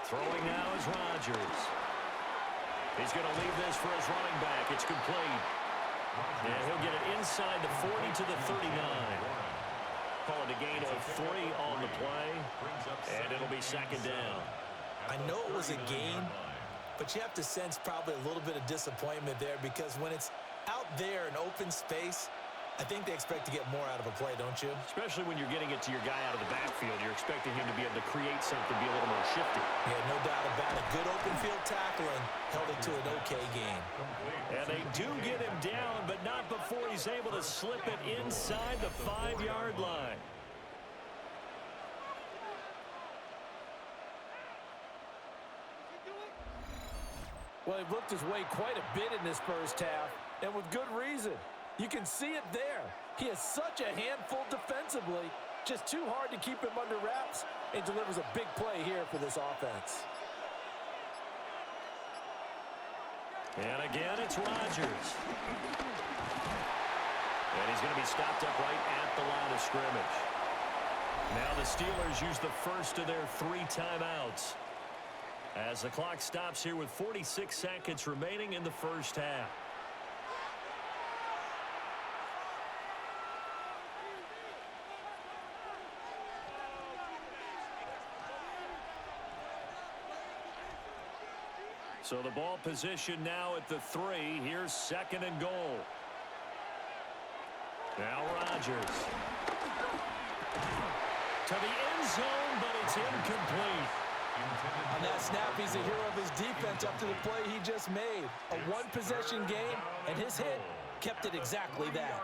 Throwing now is Rodgers. He's going to leave this for his running back. It's complete. And he'll get it inside the 40 to the 39. Call it a gain of 3 on the play. And it'll be 2nd down. I know it was a gain, but you have to sense probably a little bit of disappointment there because when it's out there in open space, I think they expect to get more out of a play, don't you? Especially when you're getting it to your guy out of the backfield. You're expecting him to be able to create something, be a little more shifty. Yeah, no doubt about it. Good open field tackling held it to an okay game. And they do get him down, but not before he's able to slip it inside the 5-yard line. Well, he looked his way quite a bit in this first half, and with good reason. You can see it there. He is such a handful defensively. Just too hard to keep him under wraps, and delivers a big play here for this offense. And again, it's Rodgers. And he's going to be stopped up right at the line of scrimmage. Now the Steelers use the first of their 3 timeouts as the clock stops here with 46 seconds remaining in the first half. So the ball position now at the 3. Here's 2nd and goal. Now Rodgers. To the end zone, but it's incomplete. On that snap, he's a hero of his defense up to the play he just made. A one-possession game, and his hit kept it exactly that.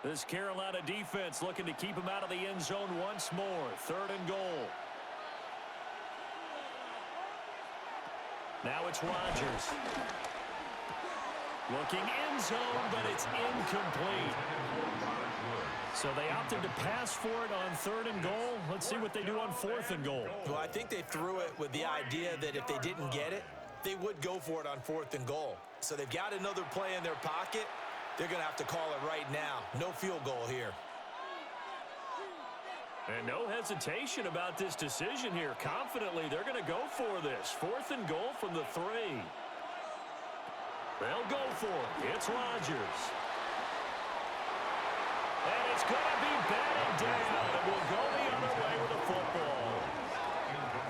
This Carolina defense looking to keep him out of the end zone once more. 3rd and goal. Now it's Rodgers. Looking end zone, but it's incomplete. So they opted to pass for it on 3rd and goal. Let's see what they do on 4th and goal. Well, I think they threw it with the idea that if they didn't get it, they would go for it on 4th and goal. So they've got another play in their pocket. They're going to have to call it right now. No field goal here. And no hesitation about this decision here. Confidently, they're going to go for this. 4th and goal from the 3. They'll go for it. It's Rodgers. And it's going to be batted down. And will go the other way with the football.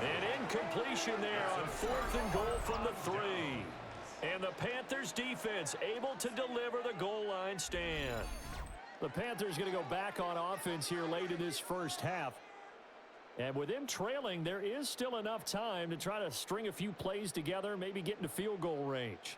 An incompletion there on 4th and goal from the 3. And the Panthers defense able to deliver the goal line stand. The Panthers going to go back on offense here late in this first half. And with them trailing, there is still enough time to try to string a few plays together, maybe get into field goal range.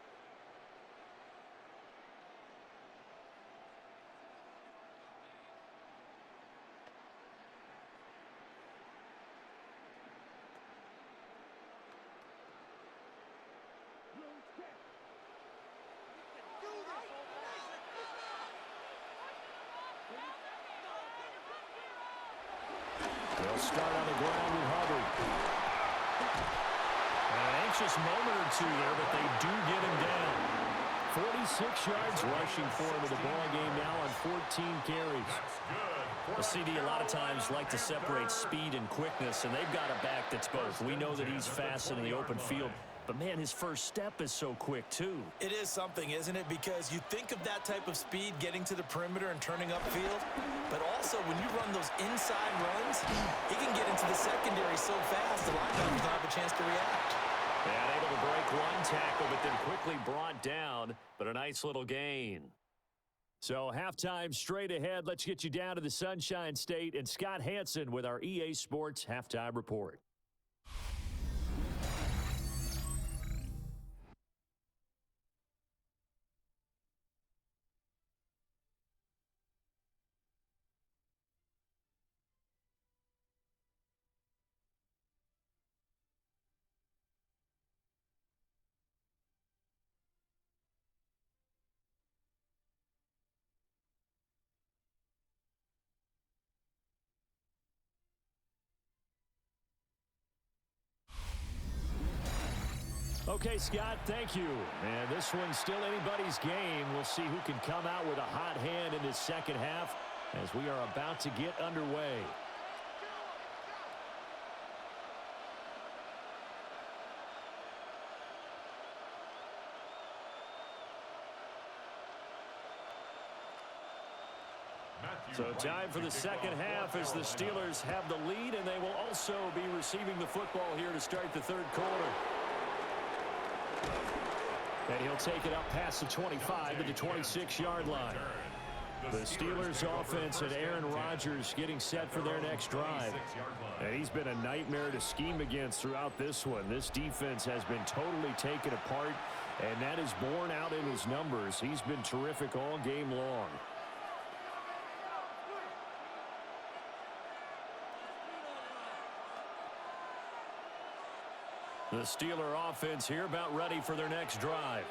They'll start on the ground with Hubbard. An anxious moment or two there, but they do get him down. 46 yards rushing for him in the ball game now on 14 carries. The CD a lot of times like to separate speed and quickness, and they've got a back that's both. We know that he's fast in the open field. But, man, his first step is so quick, too. It is something, isn't it? Because you think of that type of speed getting to the perimeter and turning upfield, but also when you run those inside runs, he can get into the secondary so fast the linebackers don't have a chance to react. And able to break one tackle, but then quickly brought down, but a nice little gain. So halftime straight ahead. Let's get you down to the Sunshine State and Scott Hansen with our EA Sports Halftime Report. Okay, Scott, thank you. And this one's still anybody's game. We'll see who can come out with a hot hand in this second half as we are about to get underway. So time for the second half as the Steelers have the lead, and they will also be receiving the football here to start the third quarter. And he'll take it up past the 25 to the 26-yard line. The Steelers offense and Aaron Rodgers getting set for their next drive. And he's been a nightmare to scheme against throughout this one. This defense has been totally taken apart, and that is borne out in his numbers. He's been terrific all game long. The Steeler offense here about ready for their next drive.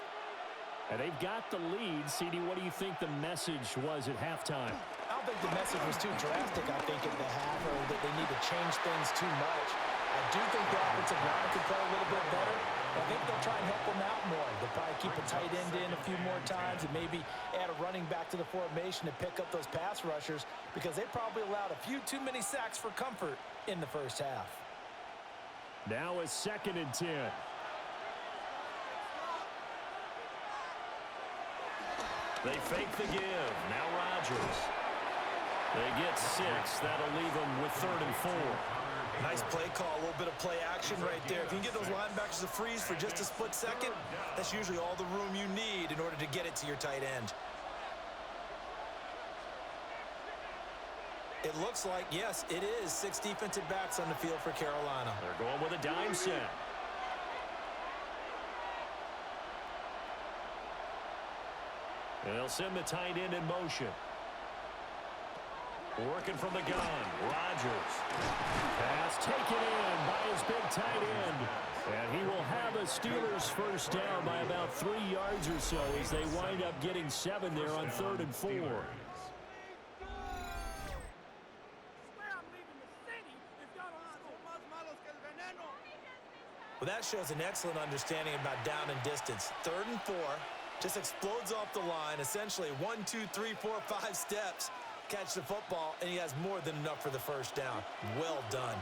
And they've got the lead. CD, what do you think the message was at halftime? I don't think the message was too drastic, I think, at the half, or that they need to change things too much. I do think the offensive line can play a little bit better. I think they'll try and help them out more. They'll probably keep a tight end in a few more times and maybe add a running back to the formation to pick up those pass rushers because they probably allowed a few too many sacks for comfort in the first half. Now a 2nd and 10. They fake the give. Now Rodgers. They get 6. That'll leave them with 3rd and 4. Nice play call, a little bit of play action right there. If you can get those linebackers to freeze for just a split second, that's usually all the room you need in order to get it to your tight end. It looks like, yes, it is 6 defensive backs on the field for Carolina. They're going with a dime set. And they'll send the tight end in motion. Working from the gun. Rodgers. Pass taken in by his big tight end. And he will have a Steelers first down by about 3 yards or so as they wind up getting 7 there on 3rd and 4. Well, that shows an excellent understanding about down and distance. 3rd and 4, just explodes off the line. Essentially 1, 2, 3, 4, 5 steps. Catch the football, and he has more than enough for the first down. Well done.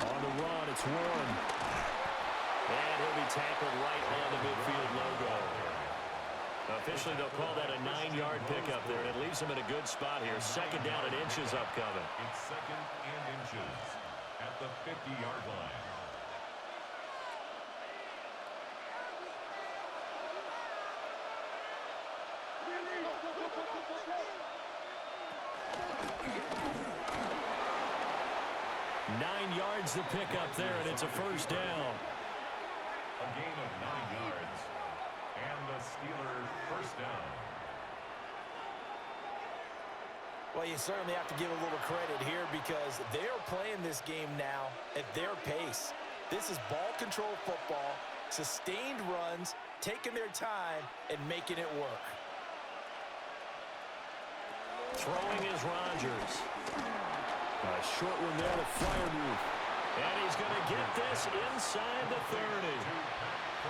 On the run, it's Warren. And he'll be tackled right on the midfield logo. Officially, they'll call that a 9-yard pickup there, and it leaves him in a good spot here. 2nd down and inches upcoming. It's 2nd and inches at the 50-yard line. Nine yards to pick up there, and it's a first down. A gain of 9 yards, and the Steelers first down. Well, you certainly have to give a little credit here because they're playing this game now at their pace. This is ball control football, sustained runs, taking their time, and making it work. Throwing is Rodgers. A short one there to Freiermuth. And he's going to get this inside the 30.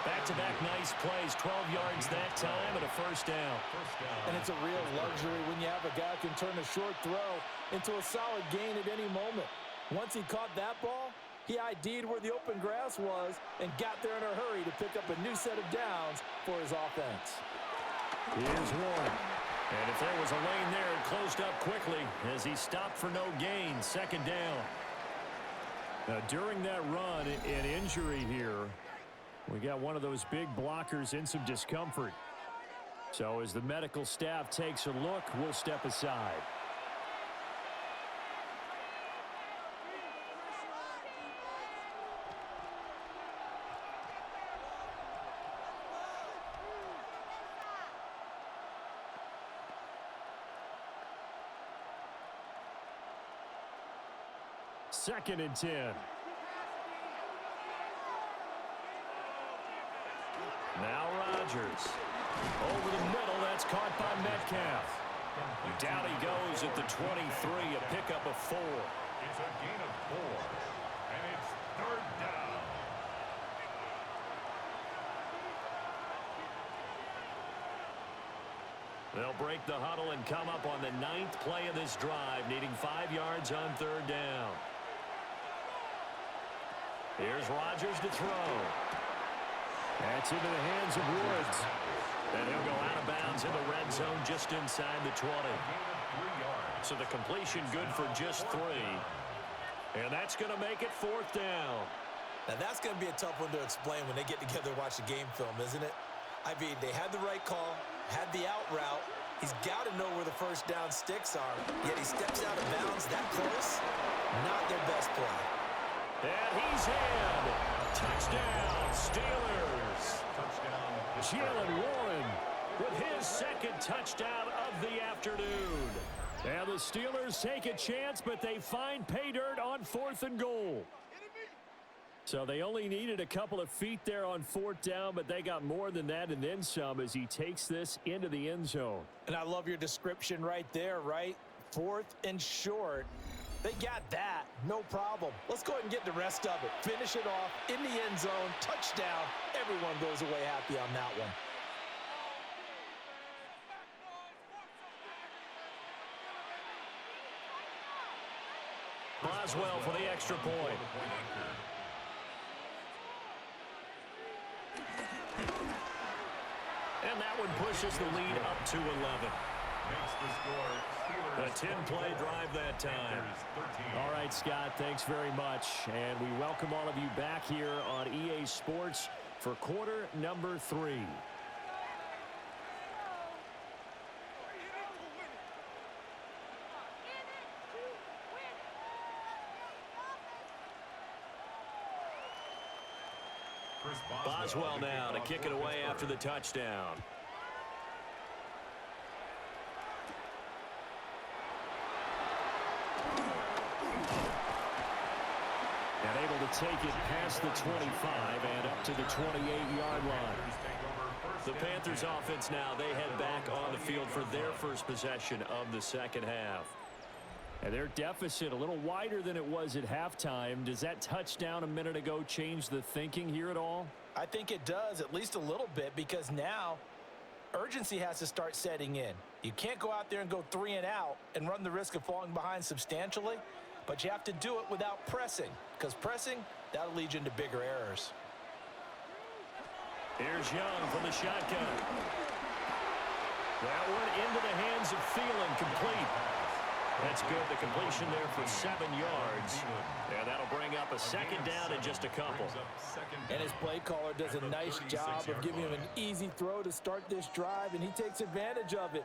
Back-to-back nice plays, 12 yards that time, and a first down. And it's a real luxury when you have a guy who can turn a short throw into a solid gain at any moment. Once he caught that ball, He ID'd where the open grass was and got there in a hurry to pick up a new set of downs for his offense. Here's one. And if there was a lane there, it closed up quickly as he stopped for no gain. Second down. Now, during that run, an injury here, we got one of those big blockers in some discomfort. So as the medical staff takes a look, we'll step aside. Second and 10. Now Rodgers. Over the middle, that's caught by Metcalf. Down he goes at the 23, a pickup of 4. It's a gain of 4, and it's third down. They'll break the huddle and come up on the 9th play of this drive, needing 5 yards on third down. Here's Rodgers to throw. That's into the hands of Woods. And he'll go out of bounds in the red zone just inside the 20. So the completion good for just 3. And that's going to make it fourth down. Now that's going to be a tough one to explain when they get together and watch the game film, isn't it? I mean, they had the right call, had the out route. He's got to know where the first down sticks are, yet he steps out of bounds that close. Not their best play. And he's in. Touchdown, Steelers. Touchdown. Jalen Warren with his second touchdown of the afternoon. And the Steelers take a chance, but they find pay dirt on 4th and goal. So they only needed a couple of feet there on 4th down, but they got more than that and then some as he takes this into the end zone. And I love your description right there, right? 4th and short. They got that. No problem. Let's go ahead and get the rest of it. Finish it off in the end zone. Touchdown. Everyone goes away happy on that one. Boswell for the extra point. And that one pushes the lead up to 11. Makes the score. A 10-play drive that time. All right, Scott, thanks very much. And we welcome all of you back here on EA Sports for quarter number 3. Boswell now to kick it away after the touchdown. And able to take it past the 25 and up to the 28-yard line. The Panthers offense now, they head back on the field for their first possession of the second half. And their deficit a little wider than it was at halftime. Does that touchdown a minute ago change the thinking here at all? I think it does, at least a little bit, because now urgency has to start setting in. You can't go out there and go 3 and out and run the risk of falling behind substantially, but you have to do it without pressing, because pressing, that'll lead you into bigger errors. Here's Young from the shotgun. That one into the hands of Thielen, complete. That's good. The completion there for 7 yards. And that'll bring up a second down in just a couple. And his play caller does a nice job of giving him an easy throw to start this drive, and he takes advantage of it.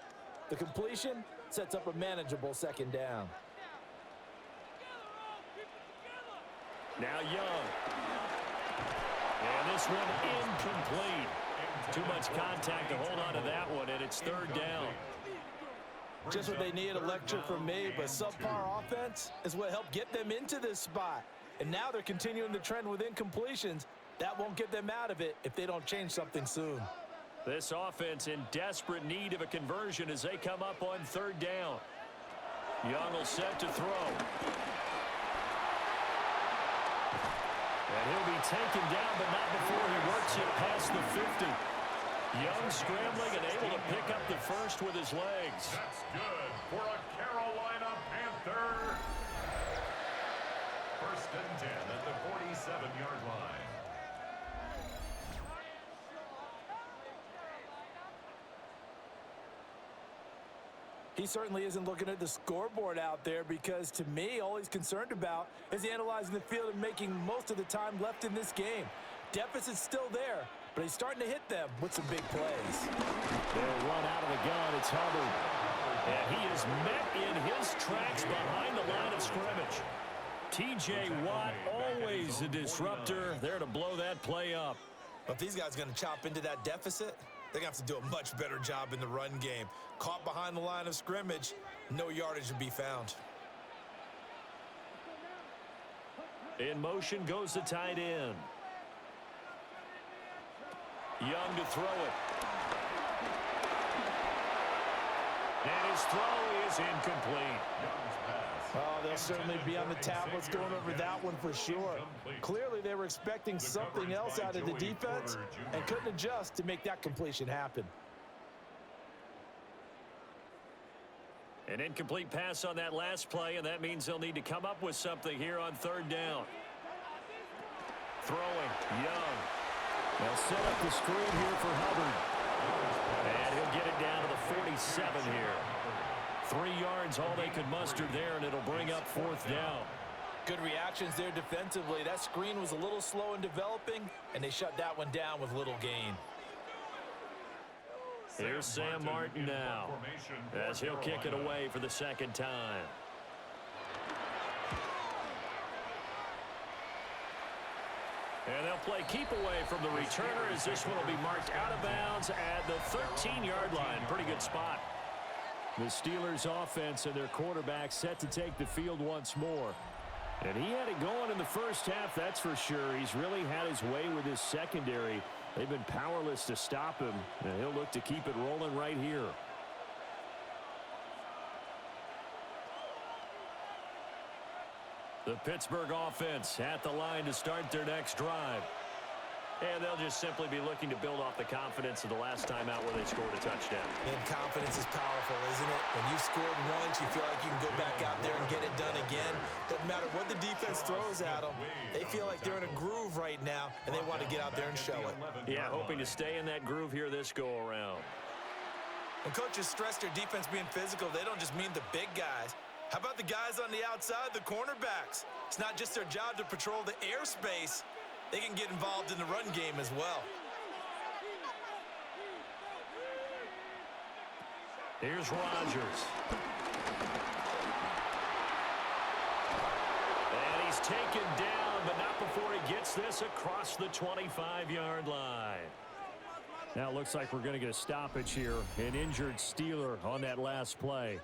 The completion sets up a manageable second down. Now Young. And this one incomplete. Too much contact to hold on to that one, and it's third down. Just what they need, a lecture from me, but subpar offense is what helped get them into this spot. And now they're continuing the trend with incompletions. That won't get them out of it if they don't change something soon. This offense in desperate need of a conversion as they come up on third down. Young will set to throw. And he'll be taken down, but not before he works it past the 50. Young scrambling and able to pick up the first with his legs. That's good for a Carolina Panther First and 10 at the 47-yard line. He certainly isn't looking at the scoreboard out there because, to me, all he's concerned about is analyzing the field and making most of the time left in this game. Deficit's still there, but he's starting to hit them with some big plays. They'll run out of the gun. It's Hubbard. And he is met in his tracks behind the line of scrimmage. T.J. Watt, always a disruptor, there to blow that play up. But if these guys are going to chop into that deficit, they're going to have to do a much better job in the run game. Caught behind the line of scrimmage, no yardage to be found. In motion goes the tight end. Young to throw it. And his throw is incomplete. Oh, they'll certainly be on the tablets going over that one for sure. Clearly, they were expecting something else out of the defense and couldn't adjust to make that completion happen. An incomplete pass on that last play, and that means they'll need to come up with something here on third down. Throwing, Young. They'll set up the screen here for Hubbard. And he'll get it down to the 47 here. 3 yards, all they could muster there, and it'll bring up fourth down. Good reactions there defensively. That screen was a little slow in developing, and they shut that one down with little gain. Here's Sam Martin now, as he'll kick it away for the second time. And they'll play keep away from the returner, as this one will be marked out of bounds at the 13-yard line. Pretty good spot. The Steelers offense and their quarterback set to take the field once more. And he had it going in the first half, that's for sure. He's really had his way with his secondary. They've been powerless to stop him, and he'll look to keep it rolling right here. The Pittsburgh offense at the line to start their next drive. And they'll just simply be looking to build off the confidence of the last time out where they scored a touchdown. And confidence is powerful, isn't it? When you've scored once, you feel like you can go back out there and get it done again. Doesn't matter what the defense throws at them. They feel like they're in a groove right now, and they want to get out there and show it. Yeah, hoping to stay in that groove here this go-around. When coaches stress their defense being physical, they don't just mean the big guys. How about the guys on the outside, the cornerbacks? It's not just their job to patrol the airspace. They can get involved in the run game as well. Here's Rodgers. And he's taken down, but not before he gets this across the 25-yard line. Now it looks like we're going to get a stoppage here. An injured Steeler on that last play.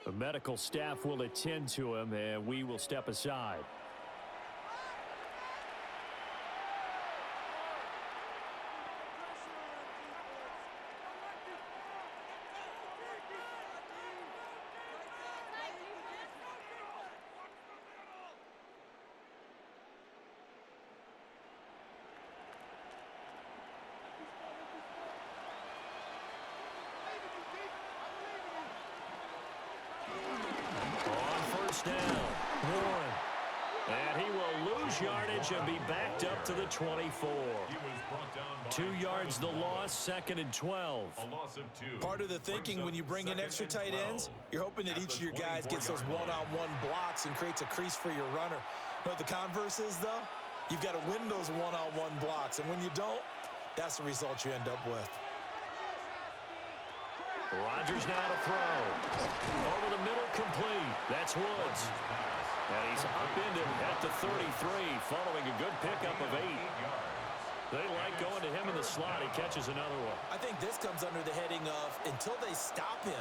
The medical staff will attend to him, and we will step aside. Down, Warren, and he will lose yardage and be backed up to the 24. 2 yards the loss, 2nd and 12. Part of the thinking when you bring in extra tight ends, you're hoping that each of your guys gets those one-on-one blocks and creates a crease for your runner. You know what the converse is, though? You've got to win those one-on-one blocks, and when you don't, that's the result you end up with. Rodgers now to throw. Over the middle, complete. That's Woods. And he's upended at the 33, following a good pickup of 8. They like going to him in the slot. He catches another one. I think this comes under the heading of, until they stop him,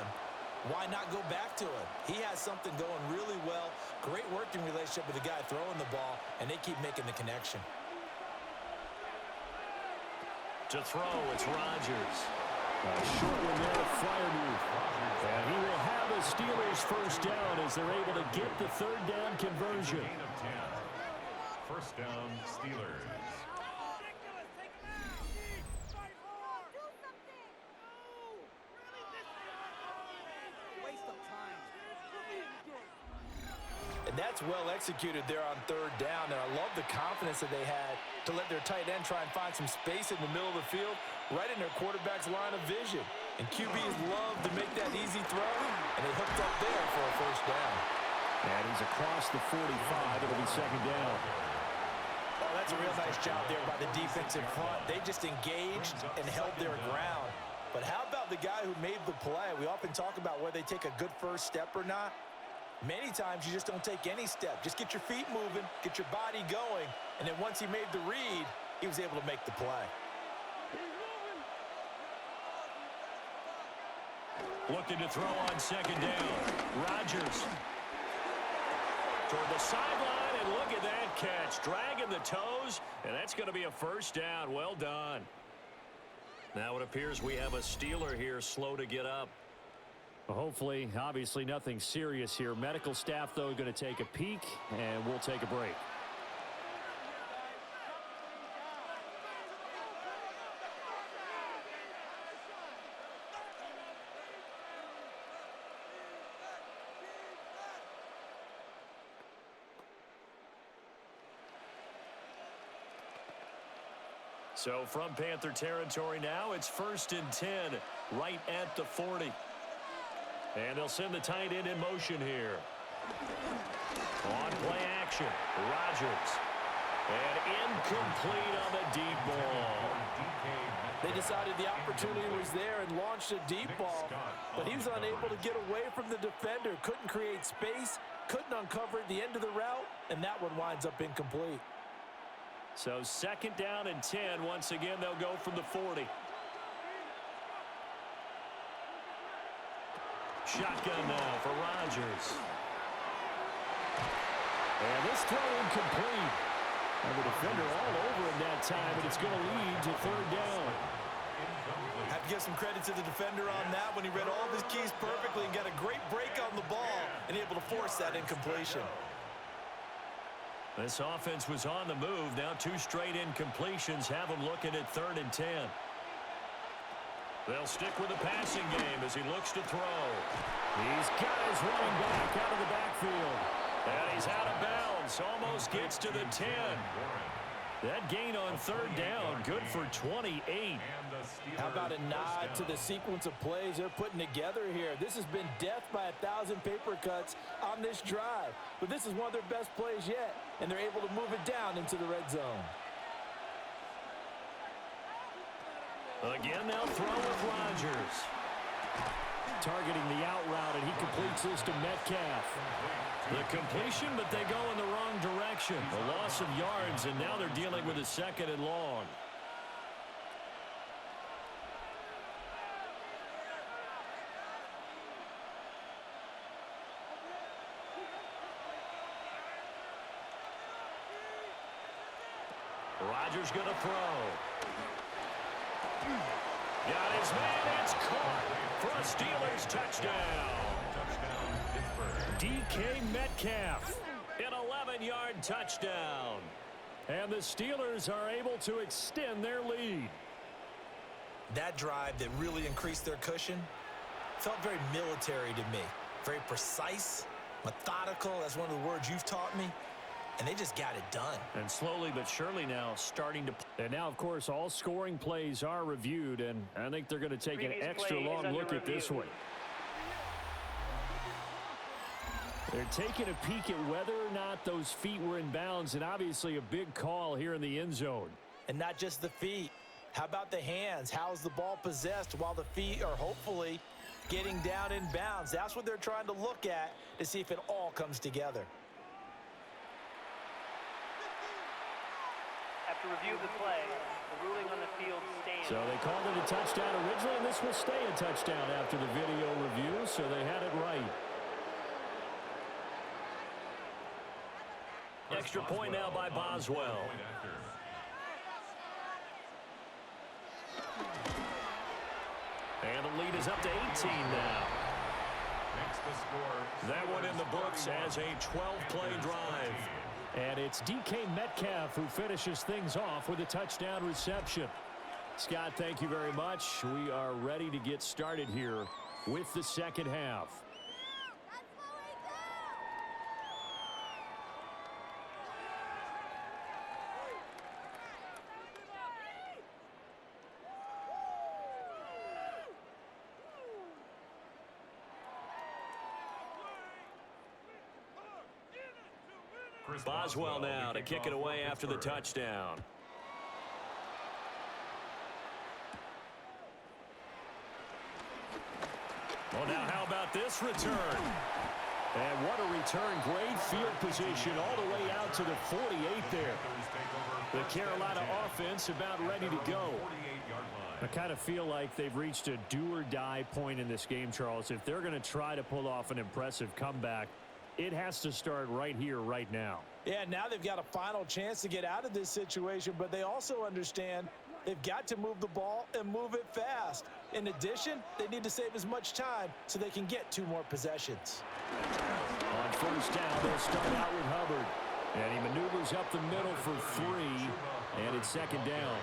why not go back to him? He has something going really well. Great working relationship with the guy throwing the ball, and they keep making the connection. To throw, it's Rodgers. A short one there, Freiermuth. And he will have the Steelers first down as they're able to get the third down conversion. First down, Steelers. And That's well executed there on third down, and I love the confidence that they had to let their tight end try and find some space in the middle of the field, right in their quarterback's line of vision. And QBs love to make that easy throw, and they hooked up there for a first down. And he's across the 45. It'll be second down. Oh, that's a real nice job there by the defense in front. They just engaged and held their ground. But how about the guy who made the play? We often talk about whether they take a good first step or not. Many times you just don't take any step. Just get your feet moving, get your body going, and then once he made the read, he was able to make the play. Looking to throw on second down. Rodgers toward the sideline, and look at that catch. Dragging the toes, and that's going to be a first down. Well done. Now it appears we have a Steeler here slow to get up. Well, hopefully, obviously nothing serious here. Medical staff, though, going to take a peek, and we'll take a break. So from Panther territory now, it's 1st and 10, right at the 40. And they'll send the tight end in motion here. On play action, Rodgers. And incomplete on the deep ball. They decided the opportunity was there and launched a deep ball, but he was unable to get away from the defender. Couldn't create space, couldn't uncover at the end of the route, and that one winds up incomplete. So 2nd down and 10. Once again, they'll go from the 40. Shotgun now for Rodgers. And this throw incomplete. And the defender all over him that time, and it's going to lead to 3rd down. I have to give some credit to the defender on that when he read all of his keys perfectly and got a great break on the ball and able to force that incompletion. This offense was on the move. Now 2 straight incompletions have them looking at 3rd and 10. They'll stick with the passing game as he looks to throw. He's got his running back out of the backfield. And he's out of bounds. Almost gets to the 10. That gain on 3rd down, good for 28. How about a nod to the sequence of plays they're putting together here? This has been death by 1,000 paper cuts on this drive. But this is one of their best plays yet, and they're able to move it down into the red zone. Again, they'll throw with Rodgers. Targeting the out route, and he completes this to Metcalf. The completion, but they go in the wrong direction. A loss of yards, and now they're dealing with a 2nd and long. Rodgers going to throw. Got his man. It's caught for a Steelers touchdown. DK Metcalf, an 11-yard touchdown. And the Steelers are able to extend their lead. That drive that really increased their cushion felt very military to me. Very precise, methodical. That's one of the words you've taught me. And they just got it done. And slowly but surely now starting to... And now, of course, all scoring plays are reviewed, and I think they're going to take an extra long look at this one. They're taking a peek at whether or not those feet were in bounds, and obviously a big call here in the end zone. And not just the feet. How about the hands? How's the ball possessed while the feet are hopefully getting down in bounds? That's what they're trying to look at to see if it all comes together. After review of the play, the ruling on the field stands. So they called it a touchdown originally, and this will stay a touchdown after the video review, so they had it right. Extra point now by Boswell. And the lead is up to 18 now. That one in the books as a 12-play drive. And it's DK Metcalf who finishes things off with a touchdown reception. Scott, thank you very much. We are ready to get started here with the second half. Boswell now to kick it away after the touchdown. Well, now how about this return? And what a return. Great field position all the way out to the 48 there. The Carolina offense about ready to go. I kind of feel like they've reached a do-or-die point in this game, Charles. If they're going to try to pull off an impressive comeback, it has to start right here, right now. Yeah, now they've got a final chance to get out of this situation, but they also understand they've got to move the ball and move it fast. In addition, they need to save as much time so they can get 2 more possessions. On first down, they'll start out with Hubbard. And he maneuvers up the middle for 3, and it's second down.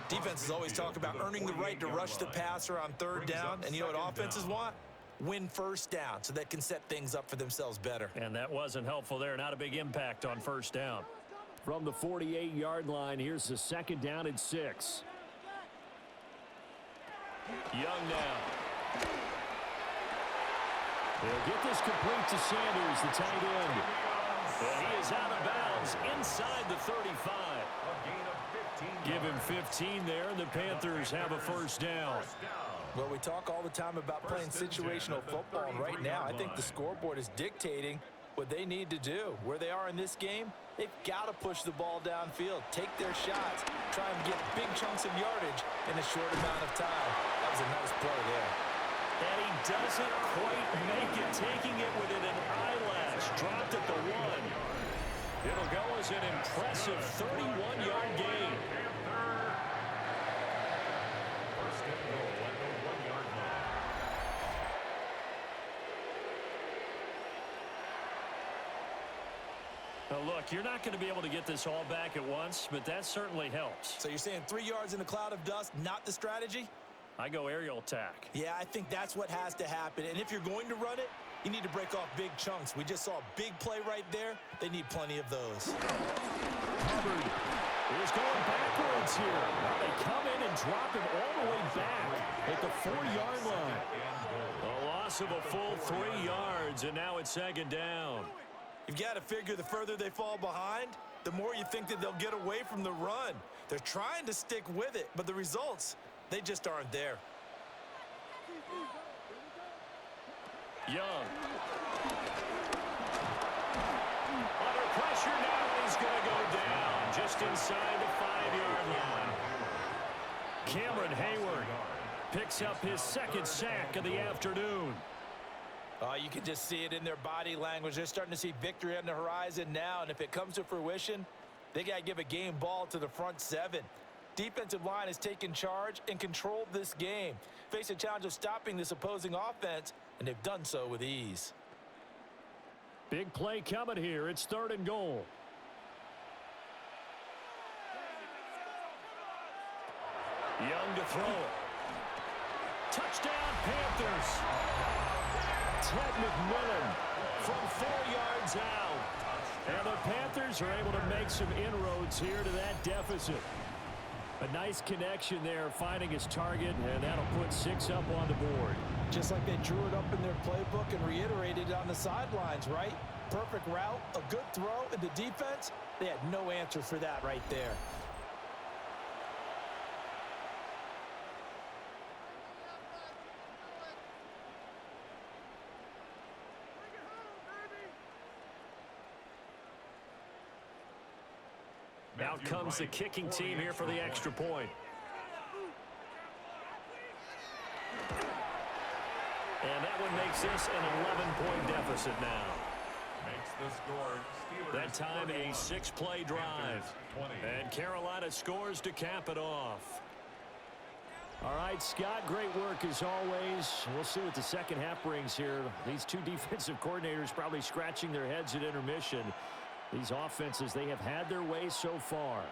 Defenses always talk about earning the right to rush the passer on third down, and you know what offenses want? Win first down so they can set things up for themselves better. And that wasn't helpful there. Not a big impact on first down. From the 48-yard line, here's the second down and 6. Young now. They'll get this complete to Sanders, the tight end. And he is out of bounds inside the 35. Give him 15 there, and the Panthers have a first down. Well, we talk all the time about playing situational football, and right now I think the scoreboard is dictating what they need to do. Where they are in this game, they've got to push the ball downfield, take their shots, try and get big chunks of yardage in a short amount of time. That was a nice play there. And he doesn't quite make it, taking it within an eyelash. Dropped at the 1. It'll go as an impressive 31-yard gain. First and goal at the 1-yard line. Now look, you're not going to be able to get this all back at once, but that certainly helps. So you're saying 3 yards in a cloud of dust, not the strategy? I go aerial attack. Yeah, I think that's what has to happen. And if you're going to run it, you need to break off big chunks. We just saw a big play right there. They need plenty of those. Hubbard is going backwards here. Now they come in and drop him all the way back at the 4-yard line. A loss of a full 3 yards, and now it's second down. You've got to figure the further they fall behind, the more you think that they'll get away from the run. They're trying to stick with it, but the results, they just aren't there. Young. Under pressure now, he's going to go down just inside the 5-yard line. Cameron Hayward picks up his second sack of the afternoon. You can just see it in their body language. They're starting to see victory on the horizon now, and if it comes to fruition, they got to give a game ball to the front 7. Defensive line has taken charge and controlled this game. Face a challenge of stopping this opposing offense, and they've done so with ease. Big play coming here. It's 3rd and goal. Young to throw it. Touchdown, Panthers. Ted McMillan from 4 yards out. And the Panthers are able to make some inroads here to that deficit. A nice connection there, finding his target, and that'll put 6 up on the board. Just like they drew it up in their playbook and reiterated it on the sidelines, right? Perfect route, a good throw, and the defense, they had no answer for that right there. Out comes the kicking team here for the extra point. And that one makes this an 11-point deficit now. Makes the score. Steelers That time a 6-play drive. And Carolina scores to cap it off. All right, Scott, great work as always. We'll see what the second half brings here. These 2 defensive coordinators probably scratching their heads at intermission. These offenses, they have had their way so far.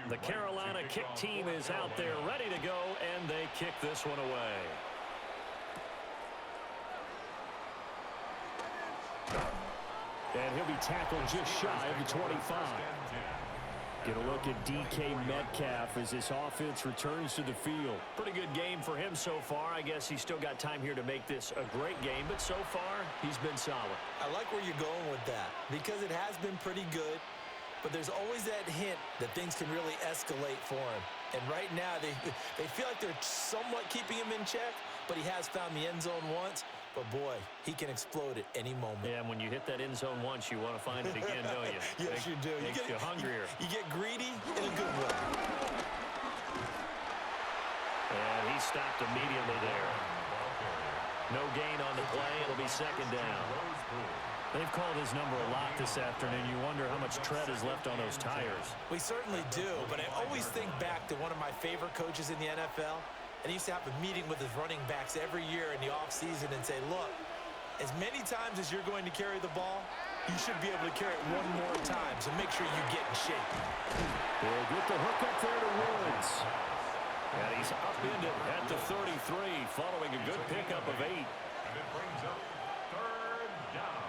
The Carolina kick team is out there ready to go, and they kick this one away. And he'll be tackled just shy of the 25. Get a look at DK Metcalf as this offense returns to the field. Pretty good game for him so far. I guess he's still got time here to make this a great game, but so far, he's been solid. I like where you're going with that because it has been pretty good, but there's always that hint that things can really escalate for him. And right now, they feel like they're somewhat keeping him in check, but he has found the end zone once. But, boy, he can explode at any moment. Yeah, and when you hit that end zone once, you want to find it again, don't you? Yes, you do. Makes you hungrier. You get greedy in a good way. And he stopped immediately there. No gain on the play. It'll be second down. They've called his number a lot this afternoon. You wonder how much tread is left on those tires. We certainly do, but I always think back to one of my favorite coaches in the NFL. And he used to have a meeting with his running backs every year in the offseason and say, look, as many times as you're going to carry the ball, you should be able to carry it one more time, so make sure you get in shape. They'll get the hook up there to Woods. And he's upended at the 33, following a good pickup of 8. And it brings up third down.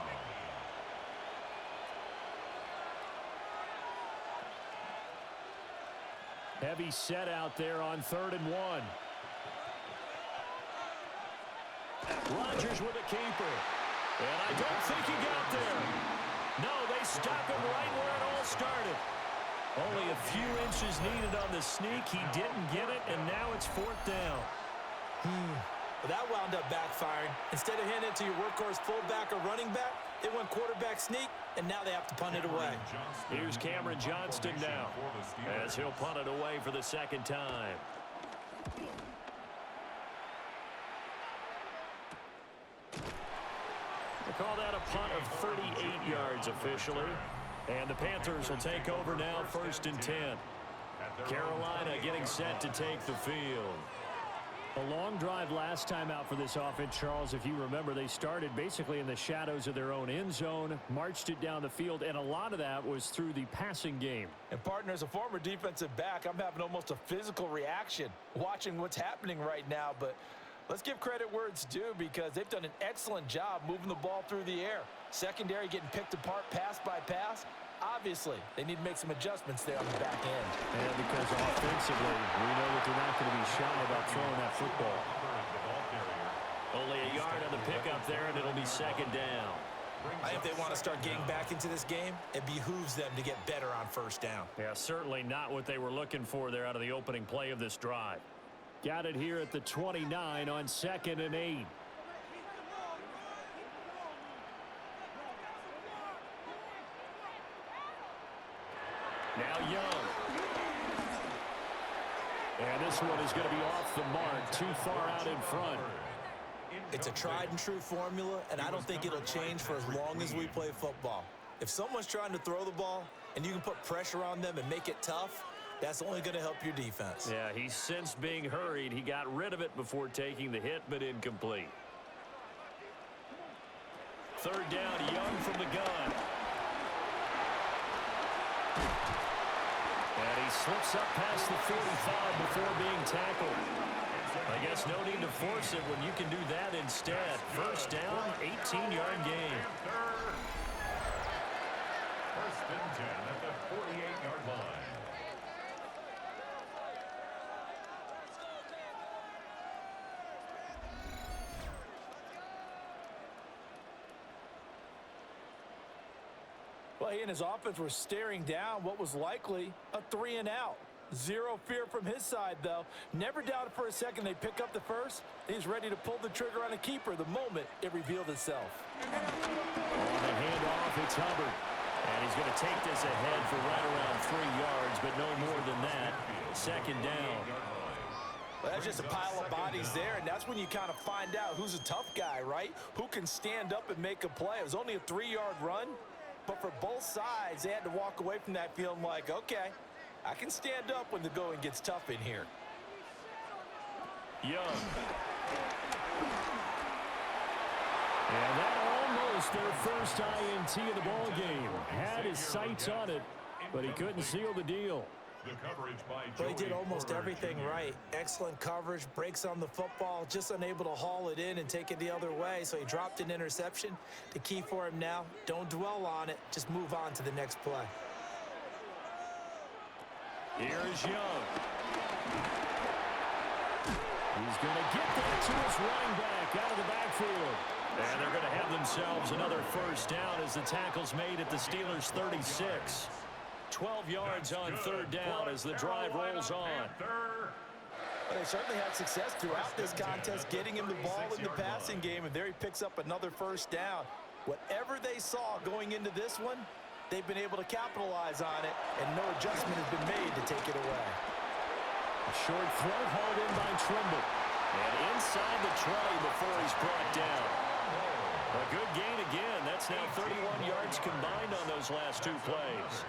Heavy set out there on 3rd and 1. Rodgers with a keeper. And I don't think he got there. No, they stop him right where it all started. Only a few inches needed on the sneak. He didn't get it, and now it's 4th down. Well, that wound up backfiring. Instead of handing it to your workhorse fullback or running back, they went quarterback sneak, and now they have to punt it away. Here's Cameron Johnston now, as he'll punt it away for the second time. They call that a punt of 38 yards officially. And the Panthers will take over now, 1st and 10. Carolina getting set to take the field. A long drive last time out for this offense, Charles. If you remember, they started basically in the shadows of their own end zone, marched it down the field, and a lot of that was through the passing game. And, partner, as a former defensive back, I'm having almost a physical reaction watching what's happening right now. But let's give credit where it's due because they've done an excellent job moving the ball through the air. Secondary getting picked apart pass by pass. Obviously, they need to make some adjustments there on the back end. And because offensively, we know that they're not going to be shy about throwing that football. Only a yard on the pickup there, and it'll be second down. I think they want to start getting back into this game. It behooves them to get better on 1st down. Yeah, certainly not what they were looking for there out of the opening play of this drive. Got it here at the 29 on 2nd and 8. Now Young. And this one is going to be off the mark, too far out in front. It's a tried-and-true formula, and I don't think it'll change for as long as we play football. If someone's trying to throw the ball and you can put pressure on them and make it tough, that's only going to help your defense. Yeah, he's sensed being hurried. He got rid of it before taking the hit, but incomplete. 3rd down, Young from the gun. And he slips up past the 45 before being tackled. I guess no need to force it when you can do that instead. 1st down, 18-yard gain. 1st and 10 at the 48-yard line. Well, he and his offense were staring down what was likely a 3-and-out. Zero fear from his side, though. Never doubted for a second they pick up the first. He's ready to pull the trigger on a keeper the moment it revealed itself. On the handoff, it's Hubbard. And he's going to take this ahead for right around 3 yards, but no more than that. 2nd down. Well, that's just a pile of bodies there, and that's when you kind of find out who's a tough guy, right? Who can stand up and make a play. It was only a 3-yard run, but for both sides, they had to walk away from that feeling like, okay, I can stand up when the going gets tough in here. Young. And that almost their first INT of the ball game. Had his sights on it, but he couldn't seal the deal. Well, he did almost everything right. Excellent coverage, breaks on the football, just unable to haul it in and take it the other way, so he dropped an interception. The key for him now, don't dwell on it, just move on to the next play. Here's Young. He's going to get that to his running back out of the backfield. And they're going to have themselves another first down as the tackle's made at the Steelers' 36. 12 yards on third down as the drive rolls on. Well, they certainly had success throughout this contest getting him the ball in the passing game, and there he picks up another first down. Whatever they saw going into this one, they've been able to capitalize on it, and no adjustment has been made to take it away. A short throw hauled in by Trimble. And inside the 20 before he's brought down. A good gain again. That's now 31 yards combined on those last two plays.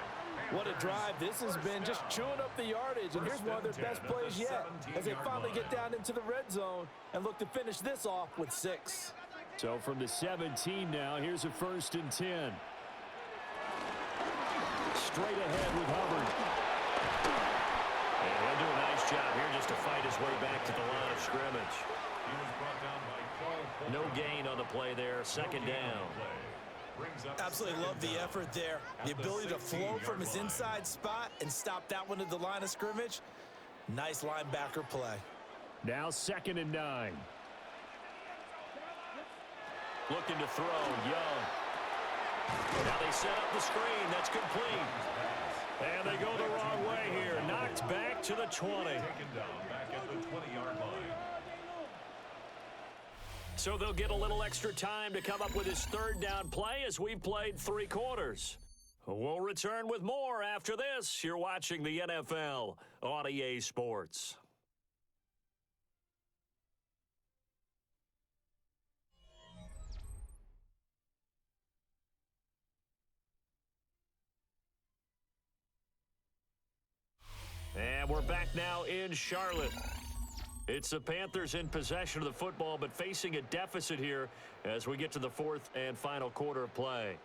What a drive this has been, just chewing up the yardage, and here's one of their best plays yet as they finally get down into the red zone and look to finish this off with 6. So from the 17 now, here's a 1st and 10. Straight ahead with Hubbard. And he'll do a nice job here just to fight his way back to the line of scrimmage. No gain on the play there, 2nd down. Absolutely love the effort there. The ability to flow from his inside spot and stop that one at the line of scrimmage. Nice linebacker play. Now 2nd and 9. Looking to throw, Young. Now they set up the screen. That's complete. And they go the wrong way here. Knocked back to the 20. Taken down back at the 20-yard line. So they'll get a little extra time to come up with his 3rd down play as we've played 3 quarters. We'll return with more after this. You're watching the NFL on EA Sports. And we're back now in Charlotte. It's the Panthers in possession of the football, but facing a deficit here as we get to the 4th and final quarter of play.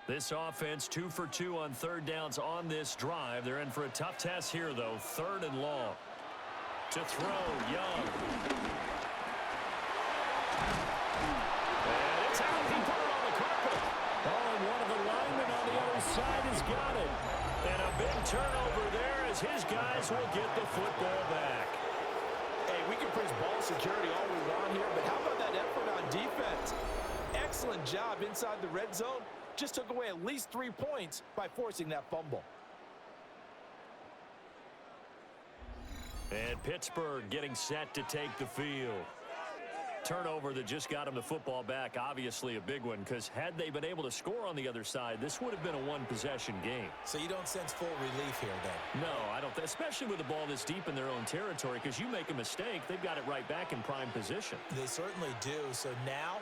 This offense 2 for 2 on 3rd downs on this drive. They're in for a tough test here, though. 3rd and long. To throw, Young. And it's out. He put it on the carpet. Oh, and one of the linemen on the other side has got it. And a big turnover there as his guys will get the football back. Hey, we can praise ball security all we want here, but how about that effort on defense? Excellent job inside the red zone. Just took away at least 3 points by forcing that fumble. And Pittsburgh getting set to take the field. Turnover that just got him the football back, obviously a big one, because had they been able to score on the other side, this would have been a one-possession game. So you don't sense full relief here, then? No, I don't, especially with the ball this deep in their own territory, because you make a mistake, they've got it right back in prime position. They certainly do. So now,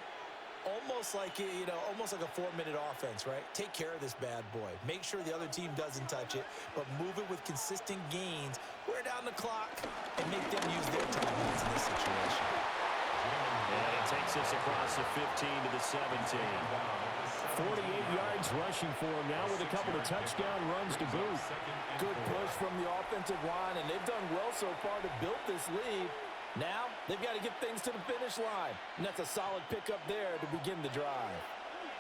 almost like a 4-minute offense, right? Take care of this bad boy. Make sure the other team doesn't touch it, but move it with consistent gains. Wear down the clock and make them use their timeouts in this situation. And he takes us across the 15 to the 17. 48 yards rushing for him now with a couple of touchdown runs to boot. Good push from the offensive line, and they've done well so far to build this lead. Now, they've got to get things to the finish line, and that's a solid pickup there to begin the drive.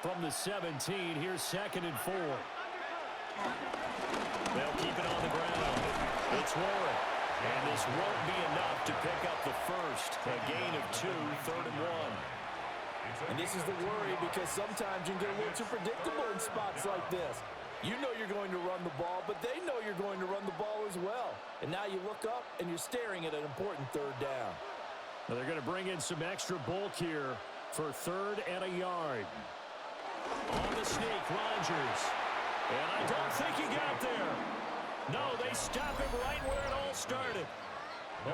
From the 17, here's 2nd and 4. They'll keep it on the ground. It's Warren. And this won't be enough to pick up the first. A gain of 2, 3rd and 1. And this is the worry, because sometimes you can get a little too predictable in spots like this. You know you're going to run the ball, but they know you're going to run the ball as well. And now you look up, and you're staring at an important 3rd down. Well, they're going to bring in some extra bulk here for 3rd and a yard. On the sneak, Rodgers. And I don't think he got there. No, they stop him right where it all started.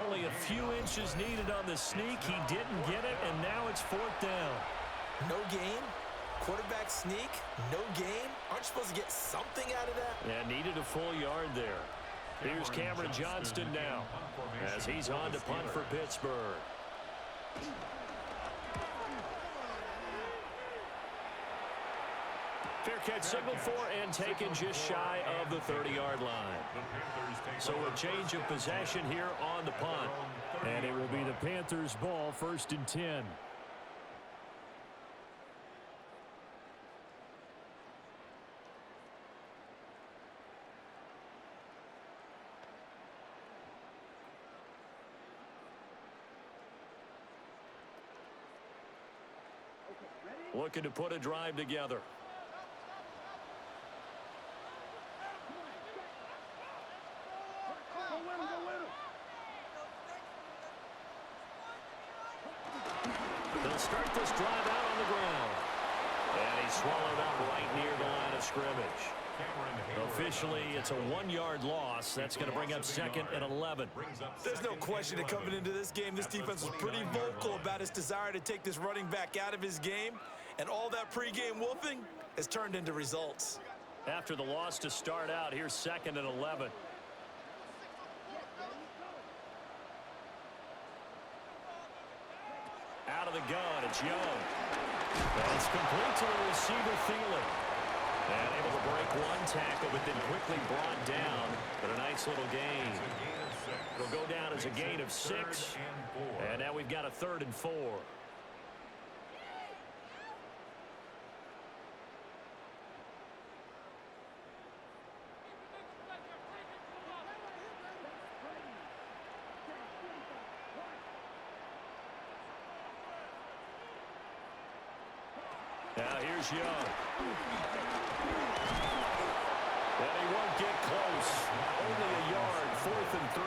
Only a few inches needed on the sneak. He didn't get it, and now it's 4th down. No gain? Quarterback sneak? No gain? Aren't you supposed to get something out of that? Yeah, needed a full yard there. Here's Cameron Johnston now as he's on to punt for Pittsburgh. Fair catch signaled for and taken just shy of the 30-yard line. So a change of possession here on the punt. And it will be the Panthers' ball, 1st and 10. Looking to put a drive together. They'll start this drive out on the ground. And he's swallowed up right near the line of scrimmage. Officially, it's a 1-yard loss. That's going to bring up 2nd and 11. There's no question that coming into this game, this defense was pretty vocal about its desire to take this running back out of his game. And all that pregame wolfing has turned into results. After the loss to start out, here's 2nd and 11. Out of the gun, it's Young. It's complete to the receiver, Thielen. And able to break one tackle, but then quickly brought down. But a nice little gain. It'll go down as a gain of 6. And now we've got a 3rd and 4. Now here's Young. And he won't get close. Only a yard, 4th and 3.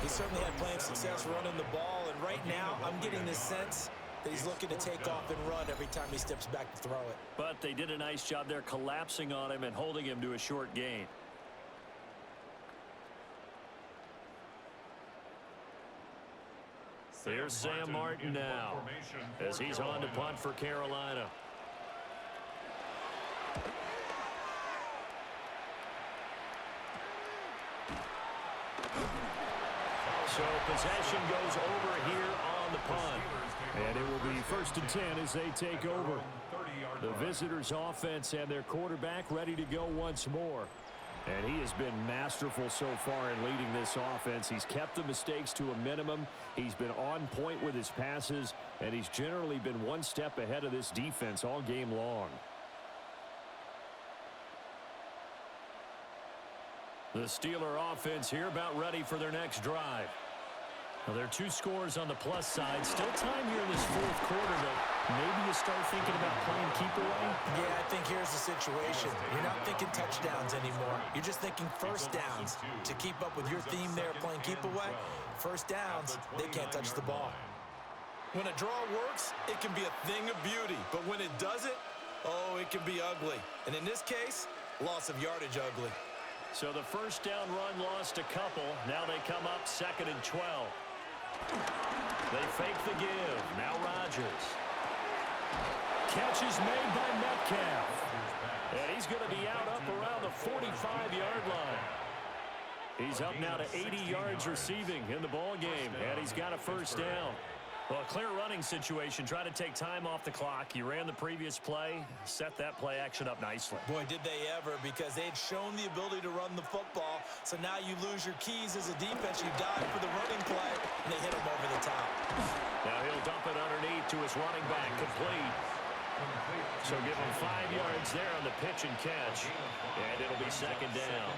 He certainly had plenty of success running the ball, and right now I'm getting this sense that he's looking to take off and run every time he steps back to throw it. But they did a nice job there collapsing on him and holding him to a short gain. Here's Sam Martin now as he's on to punt for Carolina. So possession goes over here on the punt. And it will be 1st and 10 as they take over. The visitors' offense and their quarterback ready to go once more. And he has been masterful so far in leading this offense. He's kept the mistakes to a minimum. He's been on point with his passes, and he's generally been one step ahead of this defense all game long. The Steeler offense here about ready for their next drive. Well, there are 2 scores on the plus side. Still time here in this 4th quarter, but maybe you start thinking about playing keep away. Yeah, I think here's the situation. You're not thinking touchdowns anymore. You're just thinking first downs. To keep up with your theme there, playing keep away, first downs, they can't touch the ball. When a draw works, it can be a thing of beauty. But when it doesn't, oh, it can be ugly. And in this case, loss of yardage ugly. So the first down run lost a couple. Now they come up 2nd and 12. They fake the give. Now Rodgers. Catch is made by Metcalf. And he's going to be out up around the 45-yard line. He's up now to 80 yards receiving in the ball game. And he's got a first down. Well, a clear running situation. Try to take time off the clock. You ran the previous play. Set that play action up nicely. Boy, did they ever, because they had shown the ability to run the football. So now you lose your keys as a defense. You dive for the running play, and they hit him over the top. Now he'll dump it underneath to his running back, complete. So give him 5 yards there on the pitch and catch. And it'll be 2nd down.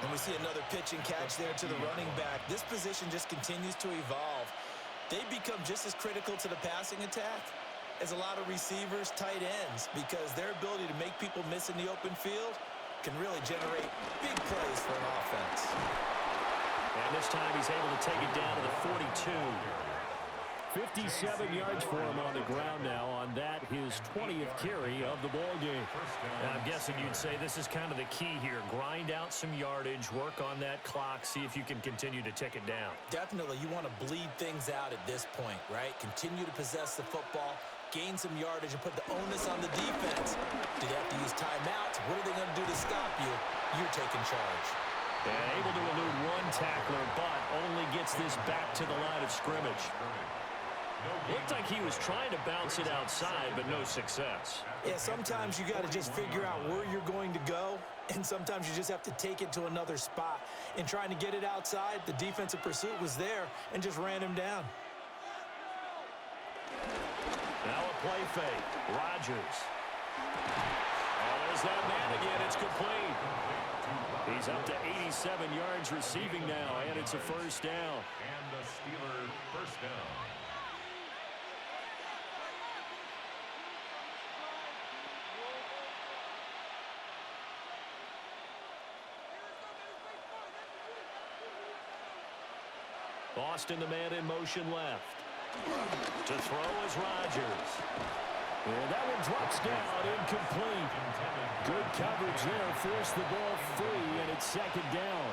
And we see another pitch and catch there to the running back. This position just continues to evolve. They become just as critical to the passing attack as a lot of receivers, tight ends, because their ability to make people miss in the open field can really generate big plays for an offense. And this time he's able to take it down to the 42. 57 yards for him on the ground now on that, his 20th carry of the ball game. And I'm guessing you'd say this is kind of the key here. Grind out some yardage, work on that clock, see if you can continue to tick it down. Definitely, you want to bleed things out at this point, right? Continue to possess the football, gain some yardage, and put the onus on the defense. Do they have to use timeouts? What are they going to do to stop you? You're taking charge. And able to elude one tackler, but only gets this back to the line of scrimmage. Looked like he was trying to bounce it outside, but no success. Yeah, sometimes you got to just figure out where you're going to go, and sometimes you just have to take it to another spot. In trying to get it outside, the defensive pursuit was there and just ran him down. Now a play fake. Rodgers. Oh, there's that man again. It's complete. He's up to 87 yards receiving now, and it's a first down. And the Steelers first down. Boston, the man in motion left. To throw is Rodgers. And that one drops down, incomplete. Good coverage there, forced the ball free, and it's second down.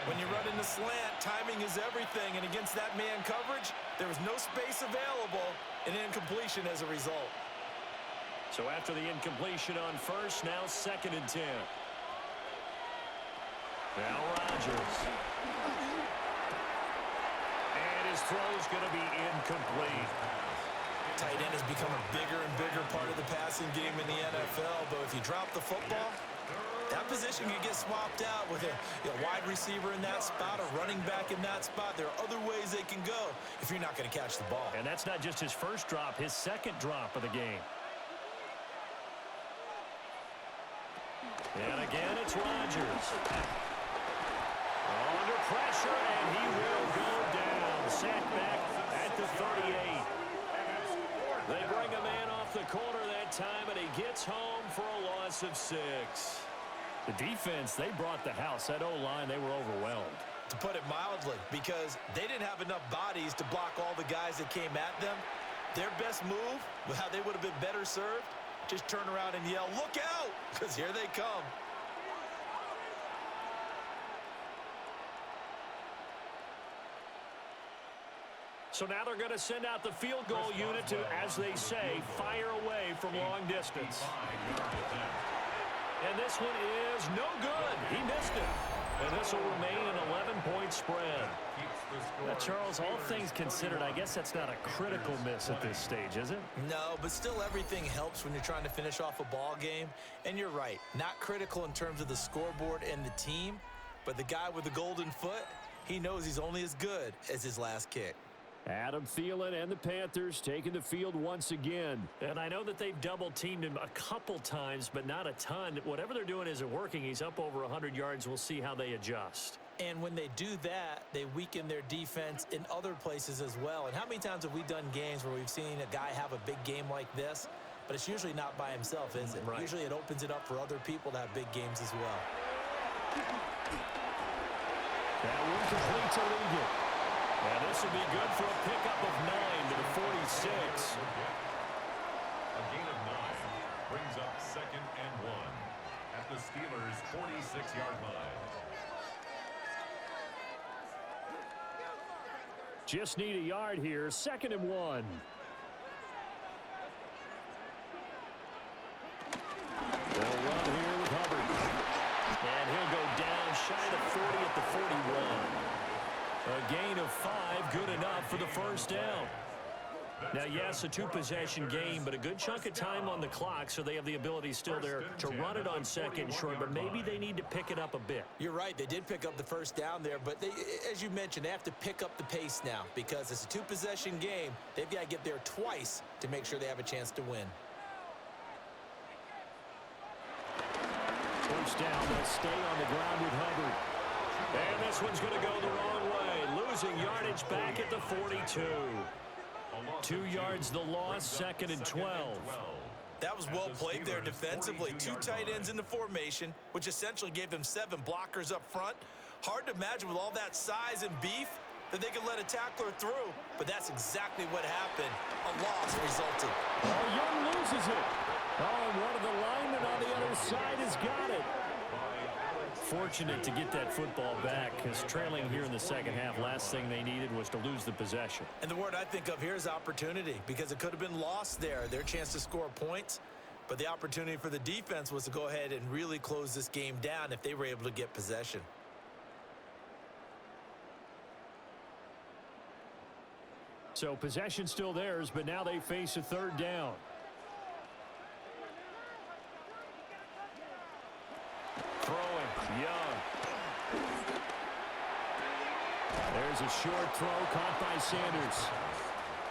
When you run in the slant, timing is everything, and against that man coverage, there was no space available, and incompletion as a result. So after the incompletion on first, now second and 10. Now Rodgers. And his throw's going to be incomplete. Tight end has become a bigger and bigger part of the passing game in the NFL, but if you drop the football, that position can get swapped out with a wide receiver in that spot, a running back in that spot. There are other ways they can go if you're not going to catch the ball. And that's not just his first drop, his second drop of the game. And again, it's Rodgers. Under pressure, and he will go down. Sacked back at the 38. They bring a man off the corner that time, and he gets home for a loss of 6. The defense, they brought the house. That O-line, they were overwhelmed. To put it mildly, because they didn't have enough bodies to block all the guys that came at them. Their best move, how they would have been better served, just turn around and yell, "Look out!" because here they come. So now they're going to send out the field goal unit to, as they say, fire away from long distance. And this one is no good. He missed it. And this will remain an 11-point spread. Now, Charles, all things considered, I guess that's not a critical miss at this stage, is it? No, but still everything helps when you're trying to finish off a ball game. And you're right, not critical in terms of the scoreboard and the team, but the guy with the golden foot, he knows he's only as good as his last kick. Adam Thielen and the Panthers taking the field once again. And I know that they've double-teamed him a couple times, but not a ton. Whatever they're doing isn't working. He's up over 100 yards. We'll see how they adjust. And when they do that, they weaken their defense in other places as well. And how many times have we done games where we've seen a guy have a big game like this, but it's usually not by himself, is it? Right. Usually it opens it up for other people to have big games as well. That one complete to Ligon. And this will be good for a pickup of 9 to the 46. A gain of 9 brings up second and 1 at the Steelers' 46-yard line. Just need a yard here. Second and 1. They'll run here with Hubbard. And he'll go down shy of 40 at the 41. A gain of 5, good enough for the first down. Now, yes, a two-possession game, but a good chunk of time on the clock, so they have the ability still there to run it on second short, but maybe they need to pick it up a bit. You're right, they did pick up the first down there, but they, as you mentioned, they have to pick up the pace now because it's a two-possession game. They've got to get there twice to make sure they have a chance to win. First down, they'll stay on the ground with Hubbard. And this one's going to go the wrong way. Losing yardage back at the 42. 2 yards the loss, second and 12. That was well played there defensively. 2 tight ends in the formation, which essentially gave them 7 blockers up front. Hard to imagine with all that size and beef that they could let a tackler through, but that's exactly what happened. A loss resulted. Oh, Young loses it. Oh, and one of the linemen on the other side has got it. Fortunate to get that football back, because trailing here in the second half, last thing they needed was to lose the possession. And the word I think of here is opportunity, because it could have been lost there, their chance to score points. But the opportunity for the defense was to go ahead and really close this game down if they were able to get possession. So possession still theirs, but now they face a third down. Throwing, Young. There's a short throw caught by Sanders.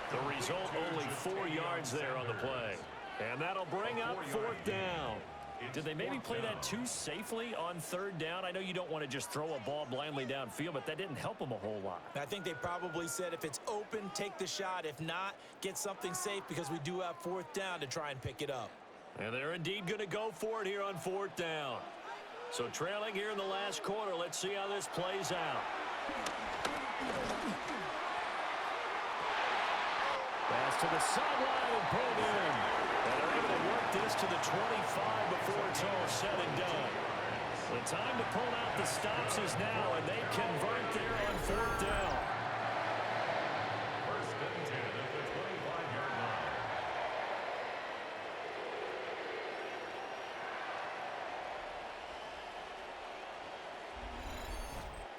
The result, only 4 yards there on the play. And that'll bring up fourth down. Did they maybe play that too safely on third down? I know you don't want to just throw a ball blindly downfield, but that didn't help them a whole lot. I think they probably said if it's open, take the shot. If not, get something safe because we do have fourth down to try and pick it up. And they're indeed going to go for it here on fourth down. So trailing here in the last quarter, let's see how this plays out. Pass to the sideline and pulled in. And they're able to work this to the 25 before it's all said and done. The time to pull out the stops is now, and they convert there on fourth down. First and 10 at the 25-yard line.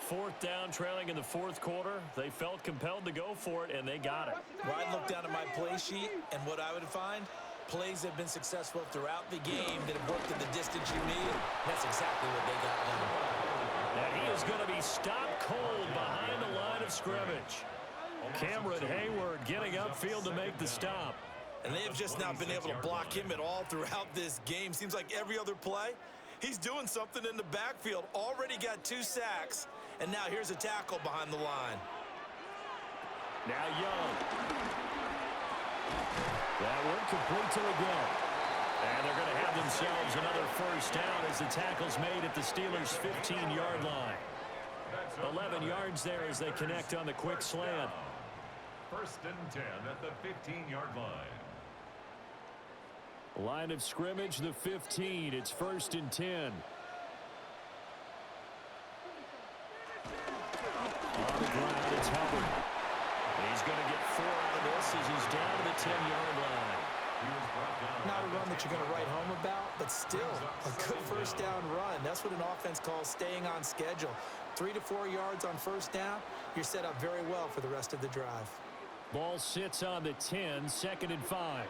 Fourth down, trailing in the fourth quarter. They felt compelled to go for it, and they got it. Well, I'd look down at my play sheet, and what I would find, plays have been successful throughout the game that have worked at the distance you need. That's exactly what they got done. And he is going to be stopped cold behind the line of scrimmage. Cameron Hayward getting upfield to make the stop. And they've just not been able to block him at all throughout this game. Seems like every other play, he's doing something in the backfield. Already got 2 sacks, and now here's a tackle behind the line. Now Young. That one complete to the go. And they're going to have themselves another first down as the tackle's made at the Steelers' 15-yard line. 11 yards there as they connect on the quick slant. First and 10 at the 15-yard line. Line of scrimmage, the 15. It's first and 10. On the ground, it's Hubbard. He's going to get 4 out of this as he's down to the 10-yard line. Not a run that you're going to write home about, but still a good first down run. That's what an offense calls staying on schedule. 3 to 4 yards on first down, you're set up very well for the rest of the drive. Ball sits on the 10, second and 5.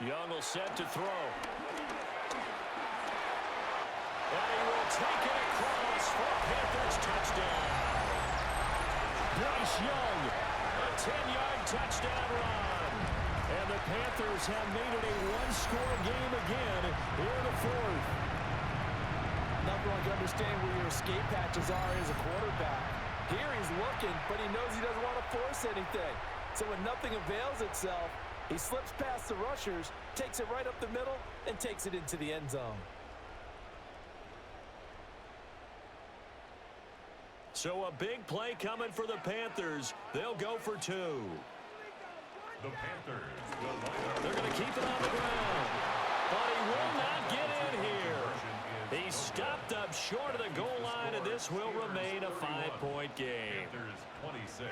Young will set to throw. And he will take it across for Panthers touchdown. Bryce Young, a 10-yard touchdown run. And the Panthers have made it a one-score game again here in the fourth. Nothing like understanding where your escape patches are as a quarterback. Here he's looking, but he knows he doesn't want to force anything. So when nothing avails itself, he slips past the rushers, takes it right up the middle, and takes it into the end zone. So a big play coming for the Panthers. They'll go for 2. The Panthers will line up. They're going to keep it on the ground. But he will not get in here. He's stopped up short of the goal line, and this will remain a 5-point game. Panthers 26.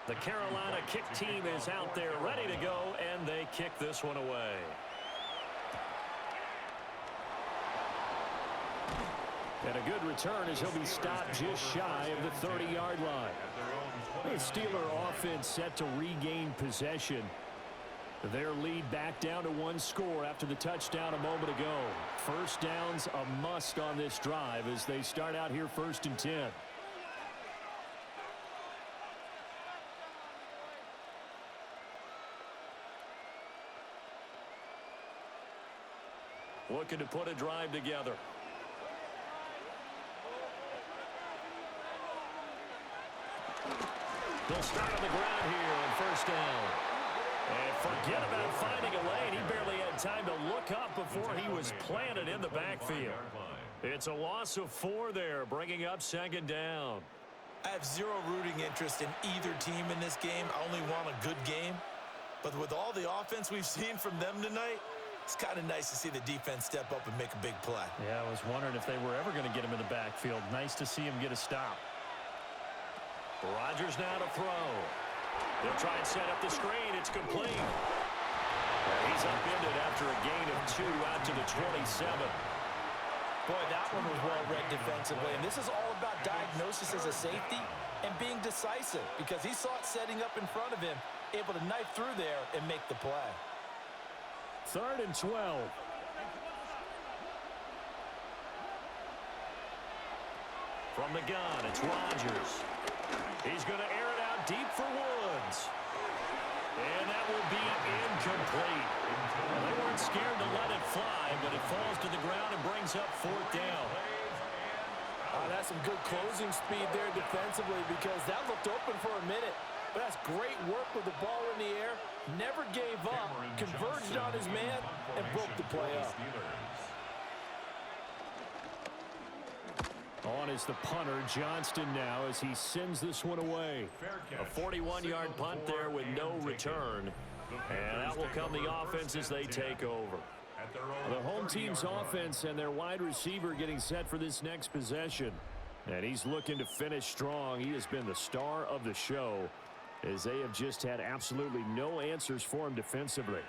The Carolina kick team is out there ready to go, and they kick this one away. And a good return as he'll be stopped just shy of the 30-yard line. The Steeler offense set to regain possession. Their lead back down to 1 score after the touchdown a moment ago. First down's a must on this drive as they start out here first and 10. Looking to put a drive together. They'll start on the ground here on first down. And forget about finding a lane. He barely had time to look up before he was planted in the backfield. It's a loss of 4 there, bringing up second down. I have zero rooting interest in either team in this game. I only want a good game. But with all the offense we've seen from them tonight, it's kind of nice to see the defense step up and make a big play. Yeah, I was wondering if they were ever going to get him in the backfield. Nice to see him get a stop. Rodgers now to throw. They'll try and set up the screen. It's complete. He's upended after a gain of 2 out to the 27. Boy, that one was well read defensively. And this is all about diagnosis as a safety and being decisive because he saw it setting up in front of him, able to knife through there and make the play. 3rd and 12. From the gun, it's Rodgers. He's going to air it out deep for Woods. And that will be incomplete. Well, they weren't scared to let it fly, but it falls to the ground and brings up 4th down. That's some good closing speed there defensively because that looked open for a minute. But that's great work with the ball in the air. Never gave up, converged on his man, and broke the play up. On is the punter, Johnston now, as he sends this one away. A 41-yard punt there with no return. And that will come the offense as they take over. The home team's offense and their wide receiver getting set for this next possession. And he's looking to finish strong. He has been the star of the show, as they have just had absolutely no answers for him defensively.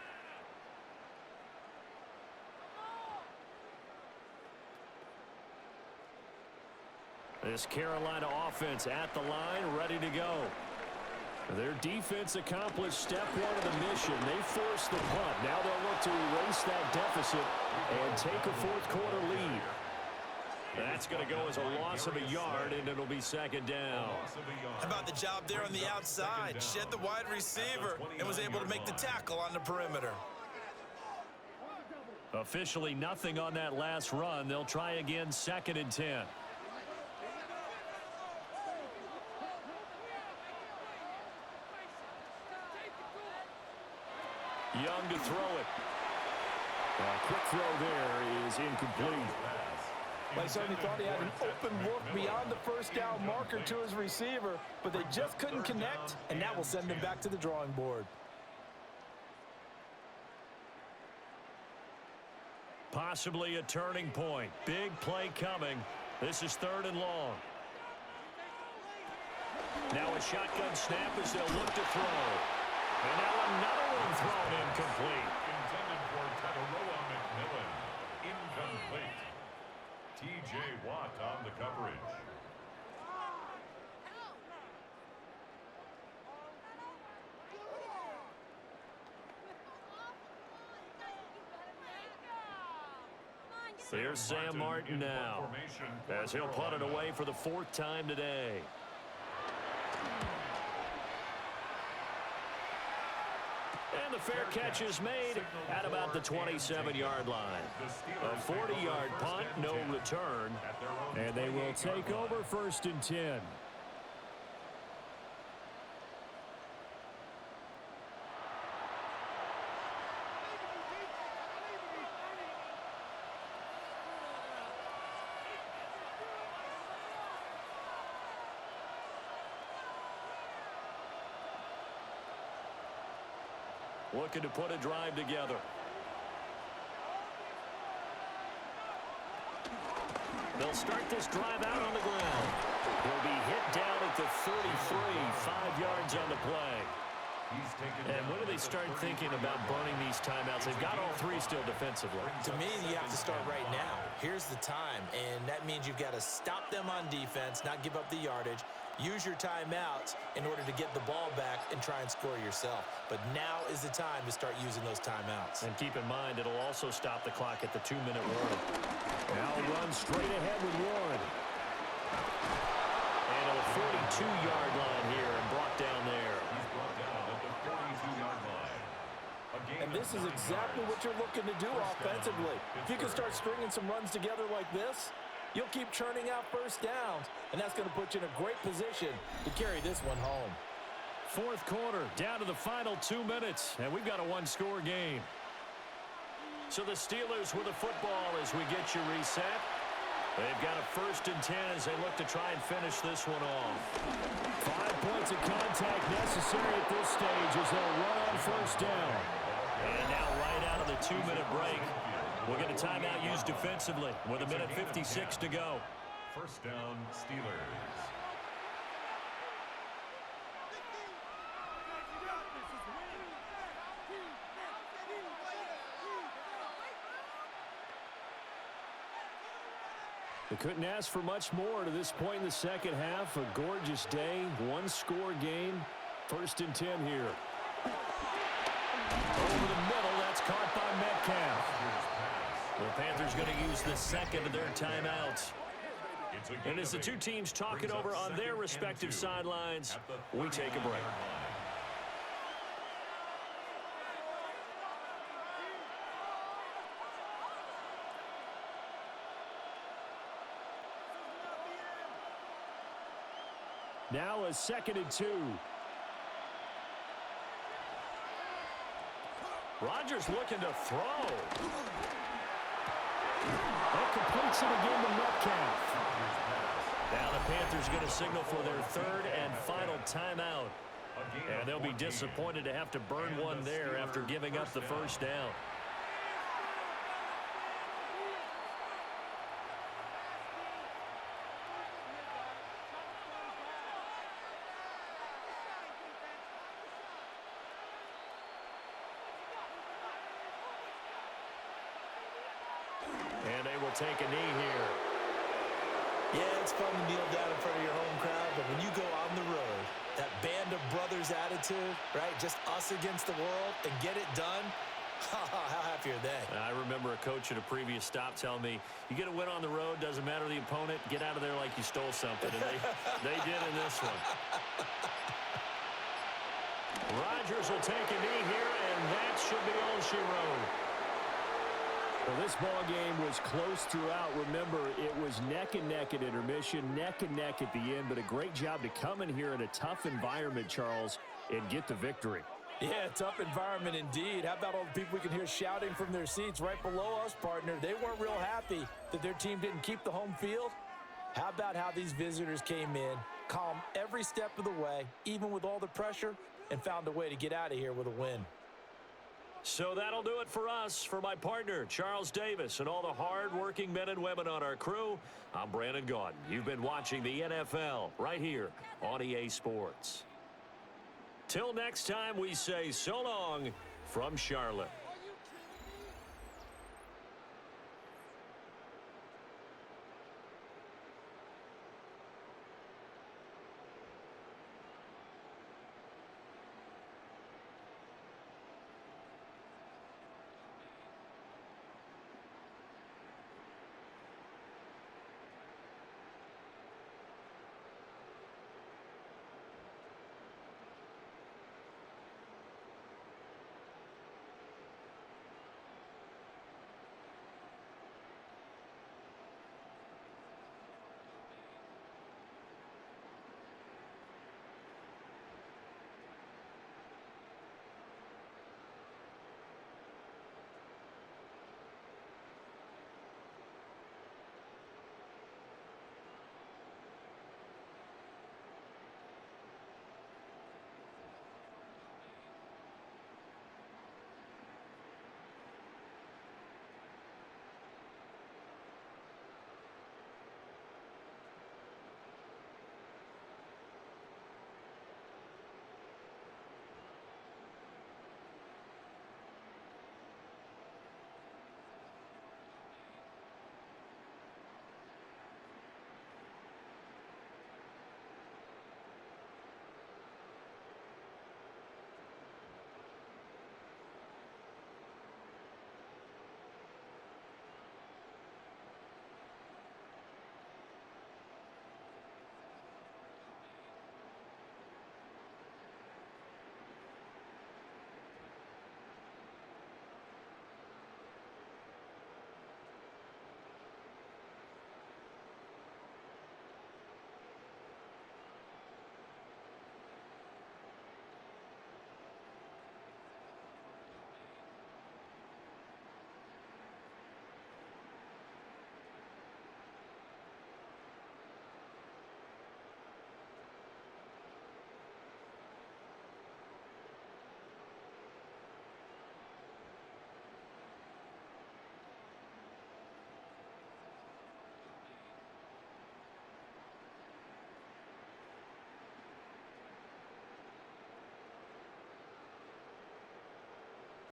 This Carolina offense at the line, ready to go. Their defense accomplished step 1 of the mission. They forced the punt. Now they'll look to erase that deficit and take a 4th quarter lead. That's going to go as a loss of a yard, and it'll be second down. How about the job there on the outside? Shed the wide receiver and was able to make the tackle on the perimeter. Officially nothing on that last run. They'll try again, 2nd and 10. Young to throw it. A quick throw there is incomplete. I certainly thought he had an open look beyond the first down marker to his receiver, but they just couldn't connect, and that will send him back to the drawing board. Possibly a turning point. Big play coming. This is 3rd and long. Now a shotgun snap as they'll look to throw. And now another one thrown incomplete. Intended for Tataroa McMillan. Incomplete. T.J. Watt on the coverage. Here's Sam Martin now, as he'll punt it away for the 4th time today. And the fair catch is made at about the 27-yard line. A 40-yard punt, no return, and they will take over 1st and 10. Looking to put a drive together. They'll start this drive out on the ground. He'll be hit down at the 33, 5 yards on the play. And when do they start thinking about burning these timeouts? They've got all 3 still defensively. To me, you have to start right now. Here's the time, and that means you've got to stop them on defense, not give up the yardage, use your timeouts in order to get the ball back and try and score yourself. But now is the time to start using those timeouts. And keep in mind, it'll also stop the clock at the 2-minute warning. Now run straight ahead with Warren. And at the 42-yard line here and brought down there. He's brought down at the 42-yard line. And this is exactly what you're looking to do offensively. If you can start stringing some runs together like this, you'll keep churning out first downs, and that's going to put you in a great position to carry this one home. Fourth quarter, down to the final 2 minutes, and we've got a one-score game. So the Steelers with the football as we get you reset. They've got a 1st and 10 as they look to try and finish this one off. 5 points of contact necessary at this stage as they'll run on 1st down. And now right out of the 2-minute break, we'll get a timeout used defensively with 1:56 to go. 1st down, Steelers. They couldn't ask for much more to this point in the second half. A gorgeous day, one-score game. 1st and 10 here. Over the middle, that's caught by Metcalf. The Panthers going to use the second of their timeouts. And as the two teams talk it over on their respective sidelines, we take a break. Now a 2nd and 2. Rodgers looking to throw. That completes it again to Metcalf. Now the Panthers going to signal for their 3rd and final timeout. And they'll be disappointed to have to burn one there after giving up the 1st down. And they will take a knee here. Yeah, it's fun to kneel down in front of your home crowd, but when you go on the road, that band of brothers attitude, right, just us against the world, and get it done, how happy are they? I remember a coach at a previous stop telling me, you get a win on the road, doesn't matter the opponent, get out of there like you stole something. And they did in this one. Rodgers will take a knee here, and that should be all she wrote. Well, this ball game was close throughout. Remember, it was neck and neck at intermission, neck and neck at the end, but a great job to come in here in a tough environment, Charles, and get the victory. Yeah, tough environment indeed. How about all the people we can hear shouting from their seats right below us, partner? They weren't real happy that their team didn't keep the home field. How about how these visitors came in, calm every step of the way, even with all the pressure, and found a way to get out of here with a win. So that'll do it for us. For my partner, Charles Davis, and all the hard-working men and women on our crew, I'm Brandon Gaudin. You've been watching the NFL right here on EA Sports. Till next time, we say so long from Charlotte.